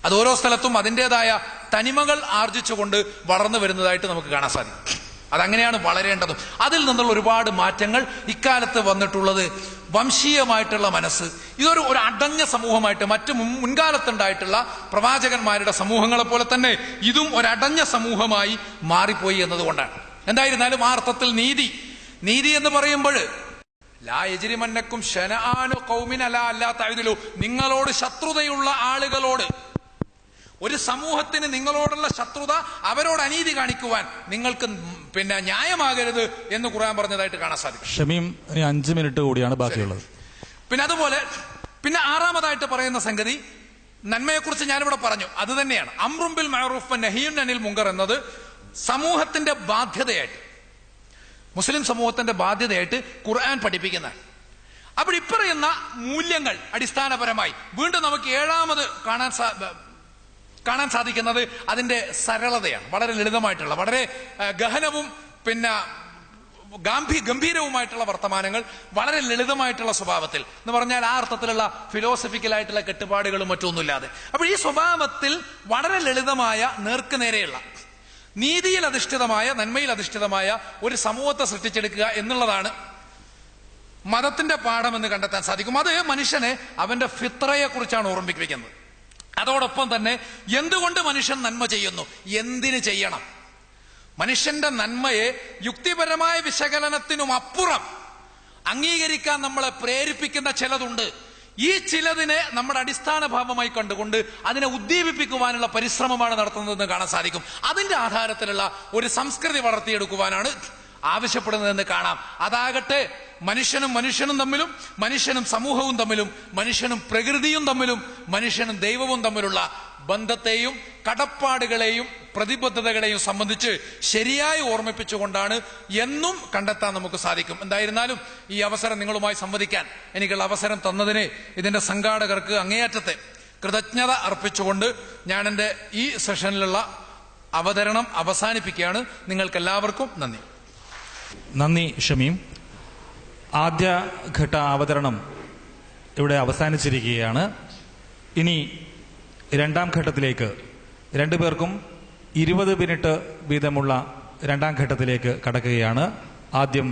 അത് ഓരോ സ്ഥലത്തും അതിൻ്റെതായ തനിമകൾ ആർജിച്ചുകൊണ്ട് വളർന്നു വരുന്നതായിട്ട് നമുക്ക് കാണാൻ സാധിക്കും. അതങ്ങനെയാണ് വളരേണ്ടതും. അതിൽ നിന്നുള്ള ഒരുപാട് മാറ്റങ്ങൾ ഇക്കാലത്ത് വന്നിട്ടുള്ളത് വംശീയമായിട്ടുള്ള മനസ്സ്, ഇതൊരു അടഞ്ഞ സമൂഹമായിട്ട് മറ്റു മുൻകാലത്തുണ്ടായിട്ടുള്ള പ്രവാചകന്മാരുടെ സമൂഹങ്ങളെ പോലെ തന്നെ ഇതും ഒരടഞ്ഞ സമൂഹമായി മാറിപ്പോയി എന്നതുകൊണ്ടാണ്. എന്തായിരുന്നാലും ആ അർത്ഥത്തിൽ നീതി എന്ന് പറയുമ്പോൾ ലാ യജ്രിമന്നക്കും ശനആനു ഖൗമിൻ അലാ അല്ലാ തഅദിലു, നിങ്ങളോട് ശത്രുതയുള്ള ആളുകളോട്, ഒരു സമൂഹത്തിന് നിങ്ങളോടുള്ള ശത്രുത, അവരോട് അനീതി കാണിക്കുവാൻ നിങ്ങൾക്ക് ന്യായമാകരുത് എന്ന് ഖുർആൻ പറഞ്ഞതായിട്ട് കാണാൻ സാധിക്കും. ഷമീം 5 മിനിറ്റ് കൂടിയാണ് ബാക്കിയുള്ളത്. അതുപോലെ ആറാമതായിട്ട് പറയുന്ന സംഗതി, നന്മയെക്കുറിച്ച് ഞാനിവിടെ പറഞ്ഞു, അത് തന്നെയാണ് അംറും ബിൽ മഅറൂഫ് നഹിയുൻ അനിൽ മുങ്കർ എന്നത് സമൂഹത്തിന്റെ ബാധ്യതയായിട്ട്, മുസ്ലിം സമൂഹത്തിന്റെ ബാധ്യതയായിട്ട് ഖുർആൻ പഠിപ്പിക്കുന്നതാണ്. അപ്പോൾ ഇപ്പറയുന്ന മൂല്യങ്ങൾ അടിസ്ഥാനപരമായി വീണ്ടും നമുക്ക് ഏഴാമത് കാണാൻ സാധിക്കുന്നത് അതിന്റെ സരളതയാണ്. വളരെ ലളിതമായിട്ടുള്ള, വളരെ ഗഹനവും ഗംഭീരവുമായിട്ടുള്ള വർത്തമാനങ്ങൾ വളരെ ലളിതമായിട്ടുള്ള സ്വഭാവത്തിൽ എന്ന് പറഞ്ഞാൽ ആ അർത്ഥത്തിലുള്ള ഫിലോസഫിക്കലായിട്ടുള്ള കെട്ടുപാടുകളും മറ്റൊന്നുമില്ലാതെ. അപ്പോൾ ഈ സ്വഭാവത്തിൽ വളരെ ലളിതമായ നേർക്കുനേരെയുള്ള നീതിയിൽ അധിഷ്ഠിതമായ, നന്മയിൽ അധിഷ്ഠിതമായ ഒരു സമൂഹത്തെ സൃഷ്ടിച്ചെടുക്കുക എന്നുള്ളതാണ് മതത്തിന്റെ പാഠമെന്ന് കണ്ടെത്താൻ സാധിക്കും. അത് മനുഷ്യനെ അവന്റെ ഫിത്രയെ കുറിച്ചാണ് ഓർമ്മിപ്പിക്കുന്നത്. അതോടൊപ്പം തന്നെ എന്തുകൊണ്ട് മനുഷ്യൻ നന്മ ചെയ്യുന്നു, എന്തിന് ചെയ്യണം, മനുഷ്യന്റെ നന്മയെ യുക്തിപരമായ വിശകലനത്തിനും അപ്പുറം അംഗീകരിക്കാൻ നമ്മളെ പ്രേരിപ്പിക്കുന്ന ചിലതുണ്ട്. ഈ ചിലതിനെ നമ്മുടെ അടിസ്ഥാന ഭാവമായി കണ്ടുകൊണ്ട് അതിനെ ഉദ്ദീപിപ്പിക്കുവാനുള്ള പരിശ്രമമാണ് നടത്തുന്നതെന്ന് കാണാൻ സാധിക്കും. അതിന്റെ ആധാരത്തിലുള്ള ഒരു സംസ്കൃതി വളർത്തിയെടുക്കുവാനാണ് ആവശ്യപ്പെടുന്നതെന്ന് കാണാം. അതാകട്ടെ മനുഷ്യനും തമ്മിലും, മനുഷ്യനും സമൂഹവും തമ്മിലും, മനുഷ്യനും പ്രകൃതിയും തമ്മിലും, മനുഷ്യനും ദൈവവും തമ്മിലുള്ള ബന്ധത്തെയും കടപ്പാടുകളെയും പ്രതിബദ്ധതകളെയും സംബന്ധിച്ച് ശരിയായി ഓർമ്മിപ്പിച്ചുകൊണ്ടാണ് എന്നും കണ്ടെത്താൻ നമുക്ക് സാധിക്കും. എന്തായിരുന്നാലും ഈ അവസരം നിങ്ങളുമായി സംവദിക്കാൻ എനിക്കുള്ള അവസരം തന്നതിന് ഇതിന്റെ സംഘാടകർക്ക് അങ്ങേയറ്റത്തെ കൃതജ്ഞത അർപ്പിച്ചുകൊണ്ട് ഞാൻ എൻ്റെ ഈ സെഷനിലുള്ള അവതരണം അവസാനിപ്പിക്കുകയാണ്. നിങ്ങൾക്കെല്ലാവർക്കും നന്ദി. നന്ദി ഷമീം. ആദ്യഘട്ട അവതരണം ഇവിടെ അവസാനിച്ചിരിക്കുകയാണ്. ഇനി രണ്ടാം ഘട്ടത്തിലേക്ക് രണ്ടുപേർക്കും 20 മിനിറ്റ് വീതമുള്ള രണ്ടാം ഘട്ടത്തിലേക്ക് കടക്കുകയാണ്. ആദ്യം